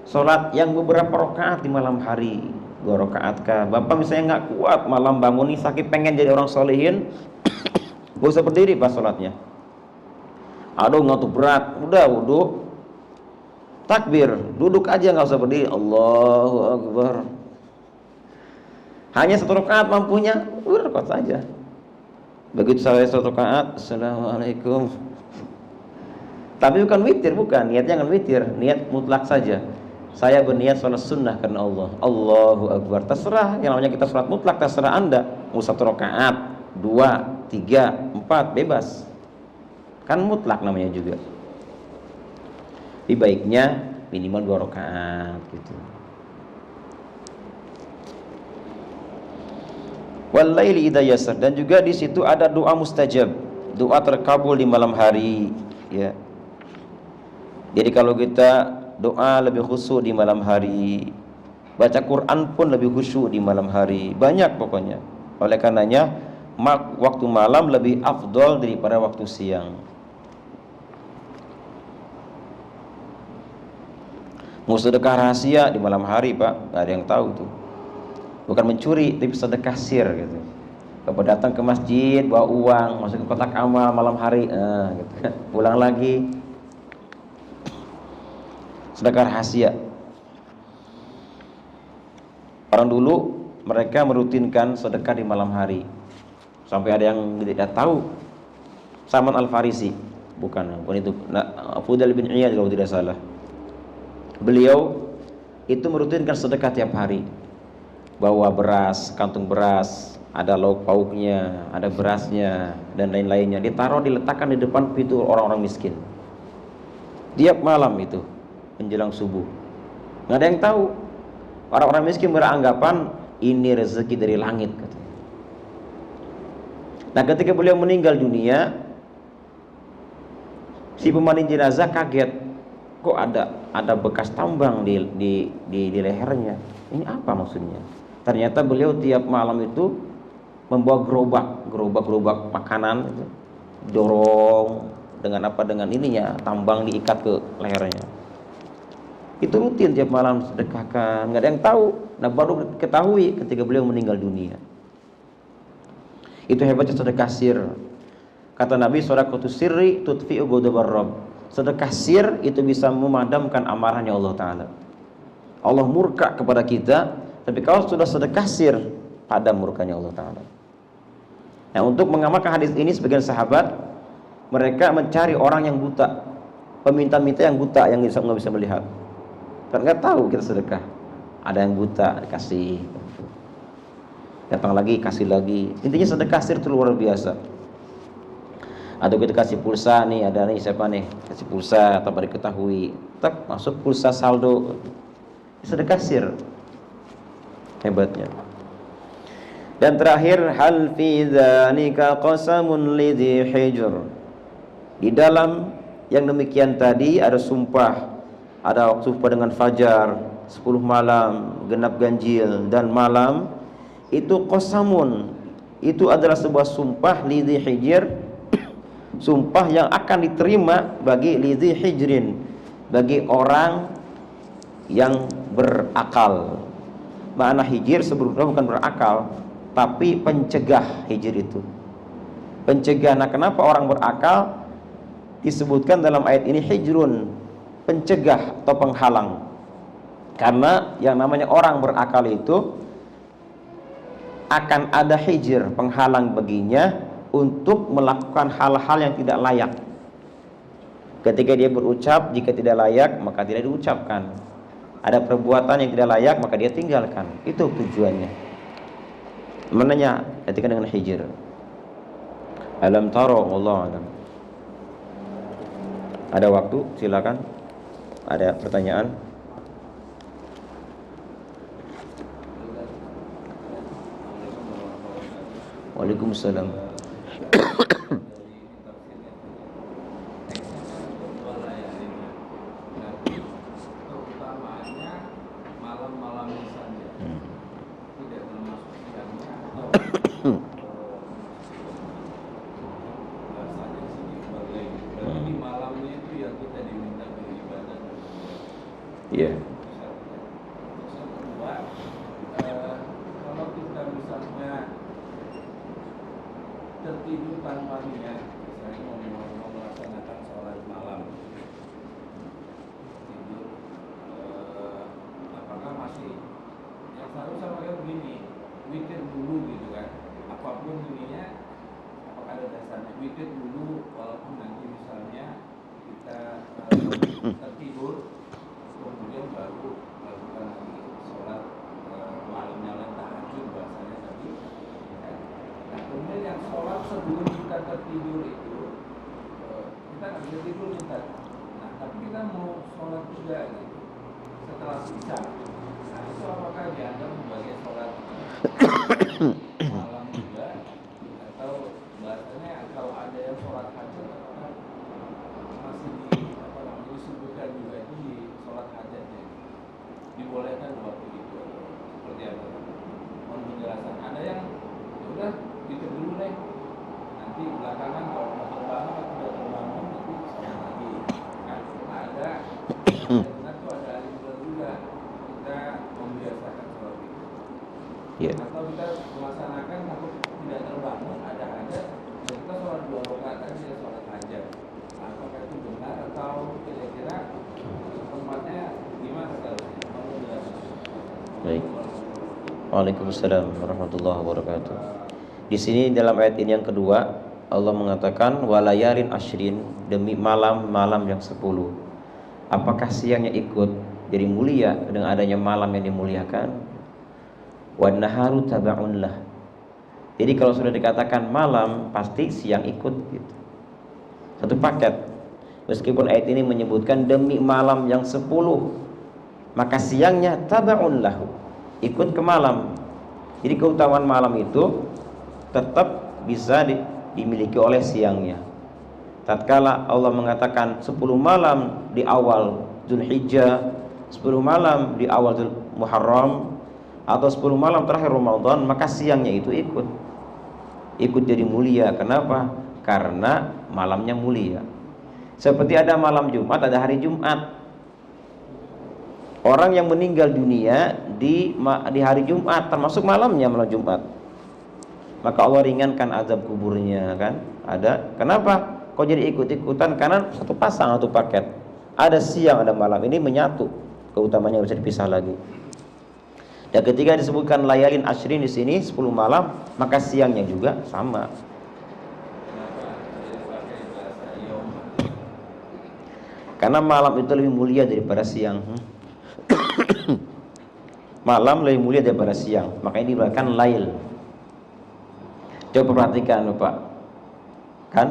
sholat yang beberapa rakaat di malam hari. 2 rakaat kah? Bapak misalnya nggak kuat malam bangun nih, sakit pengen jadi orang solehin, gak usah berdiri pas sholatnya. Aduh ngantuk berat, udah wudu, takbir, duduk aja, nggak usah berdiri. Allahu Akbar. Hanya 1 rakaat mampunya, udah kuat saja. Begitu selesai 1 rakaat, Assalamualaikum. Tapi bukan witir, bukan, niatnya jangan witir, niat mutlak saja. Saya berniat sholat sunnah karena Allah. Allahu Akbar. Terserah, yang namanya kita sholat mutlak, terserah Anda. Mau 1 rakaat, 2, 3, 4, bebas. Kan mutlak namanya juga. Lebih baiknya minimal 2 rakaat gitu. Wal laili idza yasar, dan juga di situ ada doa mustajab, doa terkabul di malam hari, ya. Jadi kalau kita doa lebih khusyuk di malam hari, baca Quran pun lebih khusyuk di malam hari, banyak pokoknya. Oleh karenanya waktu malam lebih afdol daripada waktu siang. Mau sedekah rahasia di malam hari, Pak, nggak ada yang tahu tuh. Bukan mencuri, tapi sedekah sir gitu. Bapak datang ke masjid bawa uang, masuk ke kotak amal malam hari, gitu. Pulang lagi, sedekah rahasia. Orang dulu mereka merutinkan sedekah di malam hari. Sampai ada yang tidak tahu. Salman Al-Farisi, bukan itu. Fudail bin Iyad kalau tidak salah. Beliau itu merutinkan sedekah tiap hari. Bawa beras, kantung beras, ada lauk pauknya, ada berasnya dan lain-lainnya. Ditaruh, diletakkan di depan pintu orang-orang miskin. Tiap malam itu menjelang subuh. Nggak ada yang tahu. Orang-orang miskin beranggapan ini rezeki dari langit, katanya. Nah, ketika beliau meninggal dunia, si pemanding jenazah kaget, kok ada bekas tambang di lehernya. Ini apa maksudnya? Ternyata beliau tiap malam itu membawa gerobak makanan, gitu, dorong dengan ininya, tambang diikat ke lehernya. Itu rutin tiap malam sedekahkan, nggak ada yang tahu. Nah, baru ketahui ketika beliau meninggal dunia. Itu hebatnya sedekah sir. Kata Nabi, shadaqatus sirri tudfi'u ghadabar rabb. Sedekah sir itu bisa memadamkan amarahnya Allah Ta'ala. Allah murka kepada kita, tapi kalau sudah sedekah sir, padam murkanya Allah Ta'ala. Nah, untuk mengamalkan hadis ini, sebagian sahabat mereka mencari orang yang buta, peminta-minta yang buta, yang nggak bisa melihat. Karena nggak tahu kita sedekah. Ada yang buta, dikasih. Datang lagi, kasih lagi. Intinya sedekah sir itu luar biasa. Atau kita kasih pulsa nih, ada nih siapa nih, kasih pulsa tanpa diketahui, tak masuk pulsa saldo. Sedekah sir, hebatnya. Dan terakhir, hal fi dzalika qasamun lidzi hijr. Di dalam yang demikian tadi ada sumpah. Ada waktu sumpah dengan fajar, 10 malam, genap ganjil dan malam. Itu qasamun. Itu adalah sebuah sumpah lidzi hijr, sumpah yang akan diterima bagi lidzi hijrin, bagi orang yang berakal. Makna hijir sebelumnya bukan berakal, tapi pencegah. Hijir itu pencegah. Nah, kenapa orang berakal disebutkan dalam ayat ini hijrun, pencegah atau penghalang? Karena yang namanya orang berakal itu akan ada hijir, penghalang baginya untuk melakukan hal-hal yang tidak layak. Ketika dia berucap, jika tidak layak maka tidak diucapkan. Ada perbuatan yang tidak layak maka dia tinggalkan. Itu tujuannya. Mananya ketika dengan hijir. Alam taro, wallahu alam. Ada waktu, silakan. Ada pertanyaan? Waalaikumsalam. Iya. Kalau kita misalnya tertidur tanpa niat, misalnya mau melaksanakan sholat malam, tidur, apakah masih yang selalu sama kayak begini, witir dulu gitu kan? Apapun ininya, apakah ada dasarnya witir dulu, walaupun nanti misalnya kita tertidur, kemudian baru melakukan lagi sholat malamnya, tahajud bahasanya tadi. Nah, kemudian yang sholat sebelum kita tertidur itu, kita nggak bisa tidur kita. Nah, tapi kita mau sholat juga gitu setelah isya. Nah, itu apakah dianggap sebagai sholat malam juga, atau bahasanya kalau ada yang sholat hajat, apakah masih disebutkan juga itu di sholat hajatnya, dibolehkan waktu itu seperti apa? Mohon penjelasan. Ada yang udah gitu dulu deh, nanti belakangan kalau mau terbangun atau tidak terbangun nanti sholat lagi. Nah, ada benar tuh ada alim Ya. Atau kita melaksanakan takut tidak terbangun, ada hajat, dan kita sholat 2 rakaat kan tidak sholat hajat. Apakah itu benar atau kira-kira tempatnya gimana seharusnya? Kalau udah Baik. Waalaikumsalam warahmatullahi wabarakatuh. Di sini dalam ayat ini yang kedua, Allah mengatakan walayarin ashrin, demi malam-malam yang 10. Apakah siangnya ikut jadi mulia dengan adanya malam yang dimuliakan? Wan naharu taba'un lah. Jadi kalau sudah dikatakan malam, pasti siang ikut gitu. Satu paket. Meskipun ayat ini menyebutkan demi malam yang 10, maka siangnya taba'un lahu, ikut ke malam. Jadi keutamaan malam itu tetap bisa dimiliki oleh siangnya. Tatkala Allah mengatakan 10 malam di awal Dzulhijjah, 10 malam di awal Muharram, atau 10 malam terakhir Ramadan, maka siangnya itu ikut jadi mulia. Kenapa? Karena malamnya mulia. Seperti ada malam Jumat, ada hari Jumat. Orang yang meninggal dunia di hari Jumat, termasuk malamnya malam Jumat, maka Allah ringankan azab kuburnya kan. Ada. Kenapa? Kok jadi ikut-ikutan? Karena satu pasang, satu paket. Ada siang, ada malam. Ini menyatu. Keutamanya bisa dipisah lagi. Dan ketika disebutkan layalin ashrin di sini 10 malam, maka siangnya juga sama. Karena malam itu lebih mulia daripada siang. Malam lebih mulia daripada siang, makanya diberikan lail. Coba perhatikan Bapak, kan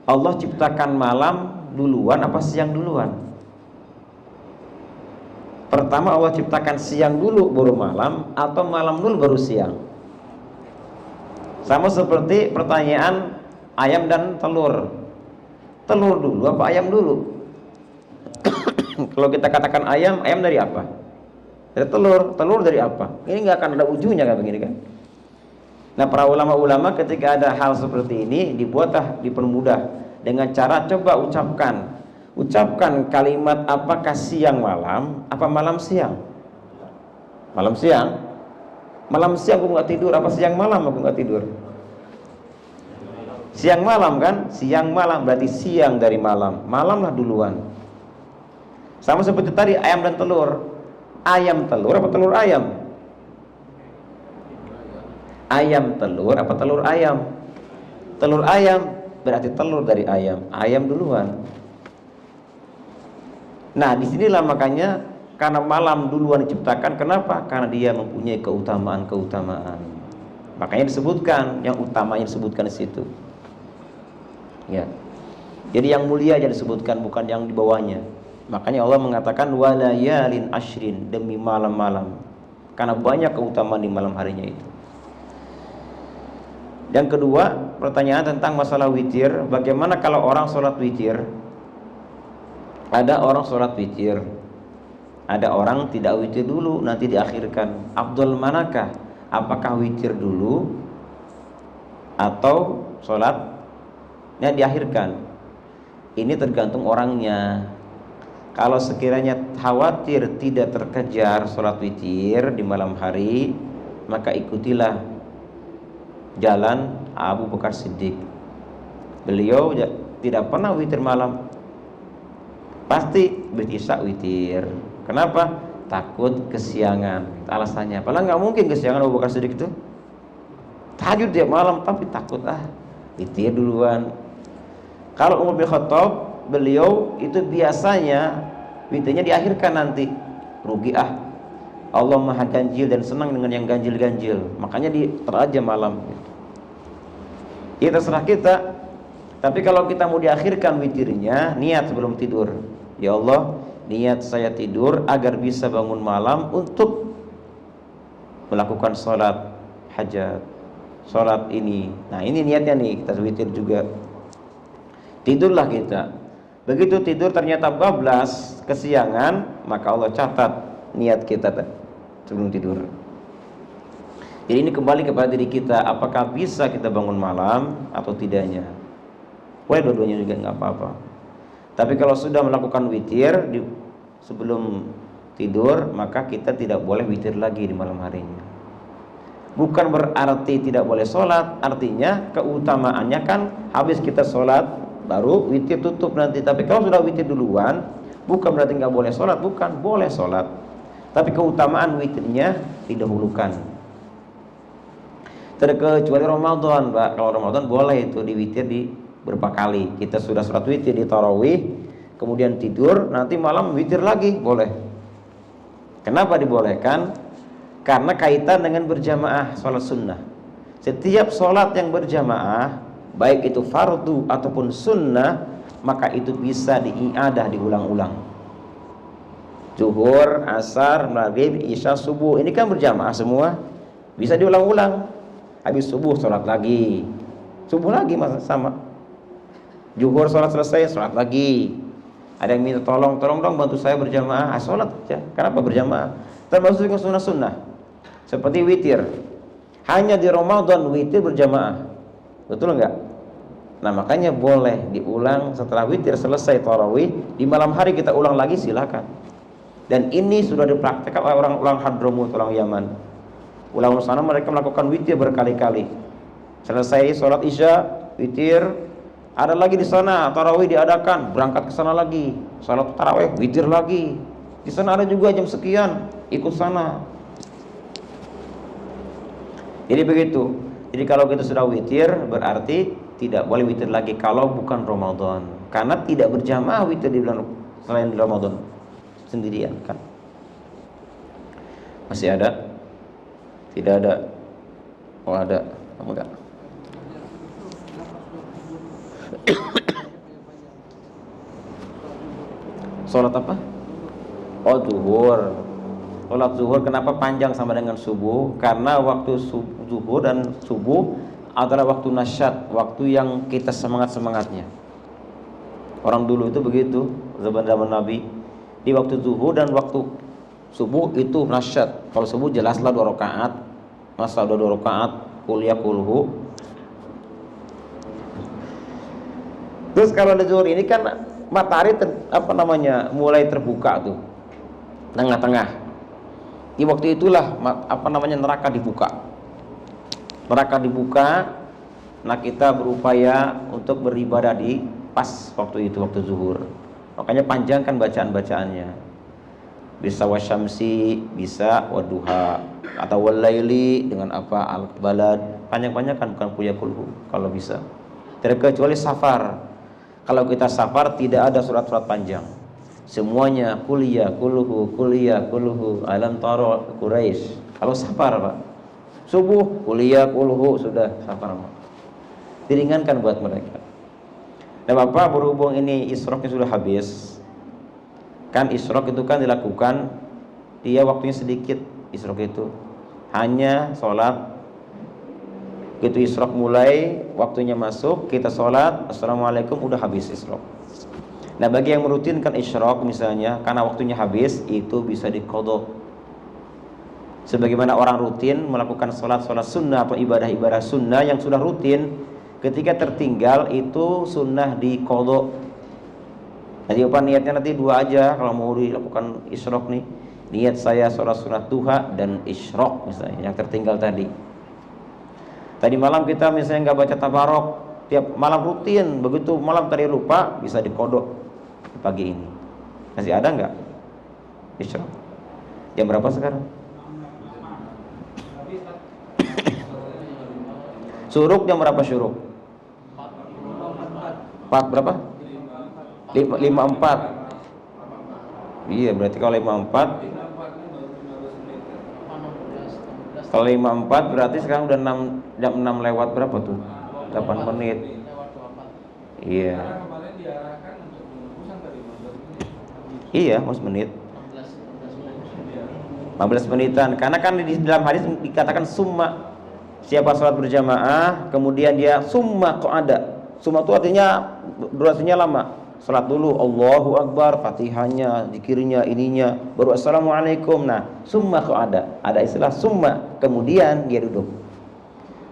Allah ciptakan malam duluan apa siang duluan? Pertama Allah ciptakan siang dulu baru malam, atau malam dulu baru siang? Sama seperti pertanyaan ayam dan telur. Telur dulu apa ayam dulu? Kalau kita katakan ayam dari apa? Dari telur. Telur dari apa? Ini nggak akan ada ujungnya kayak begini kan? Nah, para ulama-ulama ketika ada hal seperti ini dipermudah dengan cara coba ucapkan kalimat apakah siang malam apa malam siang? Malam siang. Malam siang aku nggak tidur, apa siang malam aku nggak tidur? Siang malam kan? Siang malam berarti siang dari malam. Malamlah duluan. Sama seperti tadi ayam dan telur. Ayam telur apa telur ayam? Ayam telur apa telur ayam? Telur ayam berarti telur dari ayam. Ayam duluan. Nah, disinilah makanya karena malam duluan diciptakan. Kenapa? Karena dia mempunyai keutamaan-keutamaan. Makanya disebutkan yang utamanya disebutkan di situ. Ya. Jadi yang mulia aja disebutkan, bukan yang di bawahnya. Makanya Allah mengatakan walayalin ashrin, demi malam-malam. Karena banyak keutamaan di malam harinya itu. Yang kedua, pertanyaan tentang masalah witir. Bagaimana kalau orang sholat witir? Ada orang sholat witir, ada orang tidak witir dulu, nanti diakhirkan. Afdal manakah? Apakah witir dulu atau sholatnya diakhirkan? Ini tergantung orangnya. Kalau sekiranya khawatir tidak terkejar sholat witir di malam hari, maka ikutilah jalan Abu Bakar Siddiq. Beliau tidak pernah witir malam, pasti berisya witir. Kenapa? Takut kesiangan. Alasannya, padahal nggak mungkin kesiangan Abu Bakar Siddiq itu. Tahajud tiap malam, tapi takut witir duluan. Kalau Umar bin Khattab, beliau itu biasanya witirnya diakhirkan nanti. Rugi Allah maha ganjil dan senang dengan yang ganjil-ganjil. Makanya teraja malam. Ya terserah kita. Tapi kalau kita mau diakhirkan witirnya, niat sebelum tidur. Ya Allah, niat saya tidur agar bisa bangun malam untuk melakukan sholat hajat, sholat ini. Nah ini niatnya nih, kita witir juga. Tidurlah kita. Begitu tidur ternyata bablas kesiangan, maka Allah catat niat kita sebelum tidur. Jadi ini kembali kepada diri kita, apakah bisa kita bangun malam atau tidaknya. Boleh dua-duanya juga nggak apa-apa. Tapi kalau sudah melakukan witir sebelum tidur, maka kita tidak boleh witir lagi di malam harinya. Bukan berarti tidak boleh sholat, artinya keutamaannya kan habis kita sholat baru witir tutup nanti. Tapi kalau sudah witir duluan, bukan berarti nggak boleh sholat, bukan, boleh sholat. Tapi keutamaan witirnya didahulukan. Terkecuali Ramadan, Pak. Kalau Ramadan boleh itu diwitir di berapa kali. Kita sudah sholat witir di tarawih, kemudian tidur, nanti malam witir lagi, boleh. Kenapa dibolehkan? Karena kaitan dengan berjamaah sholat sunnah. Setiap sholat yang berjamaah, baik itu fardu ataupun sunnah, maka itu bisa diiadah, diulang-ulang. Zuhur, asar, maghrib, isya, subuh, ini kan berjamaah semua, bisa diulang-ulang. Habis subuh sholat lagi, subuh lagi sama. Zuhur sholat selesai, sholat lagi. Ada yang minta tolong dong bantu saya berjamaah, sholat aja. Kenapa berjamaah? Termasuk dengan sunnah-sunnah seperti witir. Hanya di Ramadan witir berjamaah, betul enggak? Nah makanya boleh diulang setelah witir selesai tarawih, di malam hari kita ulang lagi, silakan. Dan ini sudah dipraktekkan oleh orang Hadramut, orang Yaman. Ulama sana mereka melakukan witir berkali-kali. Selesai sholat isya, witir. Ada lagi di sana tarawih diadakan, berangkat ke sana lagi, salat tarawih, witir lagi. Di sana ada juga jam sekian, ikut sana. Jadi begitu. Jadi kalau kita sudah witir, berarti tidak boleh witir lagi kalau bukan Ramadan. Karena tidak berjamaah witir di bulan selain di Ramadan, sendirian kan. Masih ada? Tidak ada. Oh ada, enggak. Sholat apa? Oh zuhur. Sholat zuhur kenapa panjang sama dengan subuh? Karena waktu zuhur dan subuh adalah waktu nasyat, waktu yang kita semangat-semangatnya. Orang dulu itu begitu, zaman Nabi. Di waktu zuhur dan waktu subuh itu nasyat. Kalau subuh jelaslah 2 rakaat, masa 2 rakaat, kuliah kulhu. Terus kalau di zuhur ini kan matahari mulai terbuka tuh, tengah-tengah. Di waktu itulah neraka dibuka. Neraka dibuka. Nah kita berupaya untuk beribadah di pas waktu itu, waktu zuhur. Makanya panjangkan bacaan-bacaannya. Bisa wasyamsi, bisa waduha, atau walaili dengan apa al-balad. Panjang-panjangkan, bukan kuliah kulhu kalau bisa. Terkecuali safar. Kalau kita safar tidak ada surat-surat panjang. Semuanya kuliah kulhu alam taro Quraisy. Kalau safar Pak, subuh kuliah kulhu sudah safar. Diringankan buat mereka. Dan Bapak berhubung ini isyraqnya sudah habis. Kan isyraq itu kan dilakukan dia waktunya sedikit. Isyraq itu hanya sholat. Begitu isyraq mulai, waktunya masuk, kita sholat, assalamualaikum, udah habis isyraq. Nah bagi yang merutinkan isyraq misalnya, karena waktunya habis, itu bisa diqadha. Sebagaimana orang rutin melakukan sholat sunnah atau ibadah sunnah yang sudah rutin, ketika tertinggal itu sunnah diqadha. Jadi apa niatnya nanti 2 aja kalau mau dilakukan isyraq nih. Niat saya sholat sunat duha dan isyraq misalnya yang tertinggal tadi. Tadi malam kita misalnya nggak baca tabarok, tiap malam rutin, begitu malam tadi lupa, bisa dikodok pagi ini. Masih ada nggak? Isyraq. Jam berapa sekarang? Syuruk jam berapa syuruk? 4 berapa? 5.4. Iya berarti kalau 5.4, kalau 5.4 berarti sekarang udah jam 6 lewat berapa tuh? 8 menit. Iya. Iya, 15 menit. 15 menitan. Karena kan di dalam hadis dikatakan summa. Siapa sholat berjamaah, kemudian dia summa qa'ada. Summa itu artinya durasinya lama. Salat dulu, Allahu Akbar, Fatihahnya, zikirnya, ininya, baru Assalamualaikum. Nah, summa qa'ada. Ada istilah summa, kemudian dia duduk.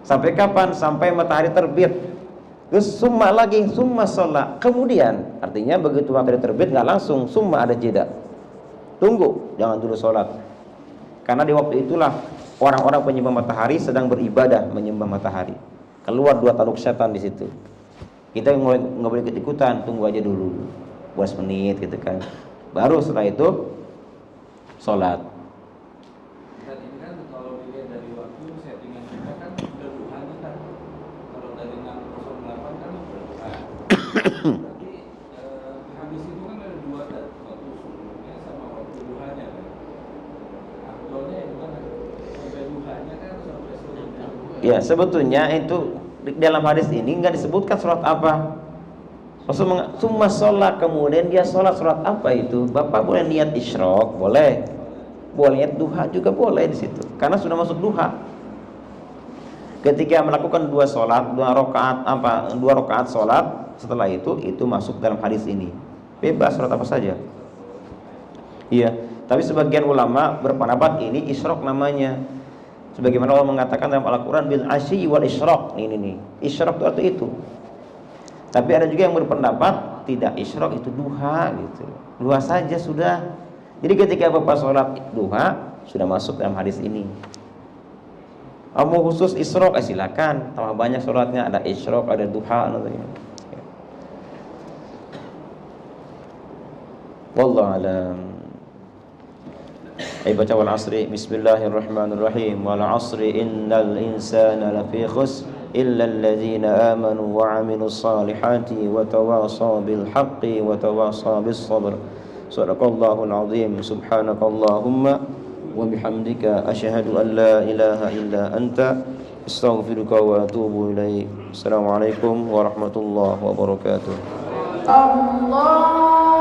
Sampai kapan? Sampai matahari terbit. Terus summa lagi, summa sholat. Kemudian, artinya begitu matahari terbit nggak langsung, summa ada jeda. Tunggu, jangan dulu sholat. Karena di waktu itulah orang-orang penyembah matahari sedang beribadah menyembah matahari. Keluar 2 taluk setan di situ. Kita nggak boleh ikut-ikutan, tunggu aja dulu 12 menit gitu kan. Baru setelah itu sholat. Dan ini kan kalau dilihat dari waktu settingan kita kan udah duha nih kan. Kalau dari 6.08 kan udah duha. Berarti habis itu kan ada 2 dan waktu subuhnya sama waktu duhanya kan. Aktualnya itu kan sampai duhanya kan sampai subuhnya. Ya sebetulnya itu di dalam hadis ini nggak disebutkan sholat apa. Rasul summa sholat, kemudian dia sholat apa itu? Bapak boleh niat isyraq, boleh niat duha juga boleh di situ, karena sudah masuk duha. Ketika melakukan 2 sholat, 2 rakaat sholat, setelah itu masuk dalam hadis ini. Bebas sholat apa saja. Iya, tapi sebagian ulama berpendapat ini isyraq namanya. Sebagaimana Allah mengatakan dalam Al-Quran bil asyi wal isyraq. Ini nih, isyraq itu arti itu. Tapi ada juga yang berpendapat tidak, isyraq itu duha gitu. Duha saja sudah. Jadi ketika Bapak sholat duha sudah masuk dalam hadis ini. Mau khusus isyraq silakan, tambah banyak sholatnya, ada isyraq, ada duha nantinya. Wallahu a'lam. Ayo baca wal asri. Bismillahirrahmanirrahim. Wal asri innal insana lafi khusr illa alladzina amanu wa 'amilus salihati wa tawasaw bil haqqi wa tawasaw bis sabr. Shadaqallahul azim. Subhanakallahumma wa bihamdika asyhadu an la ilaha illa anta astaghfiruka wa atubu ilaik. Assalamualaikum warahmatullahi wabarakatuh. Allah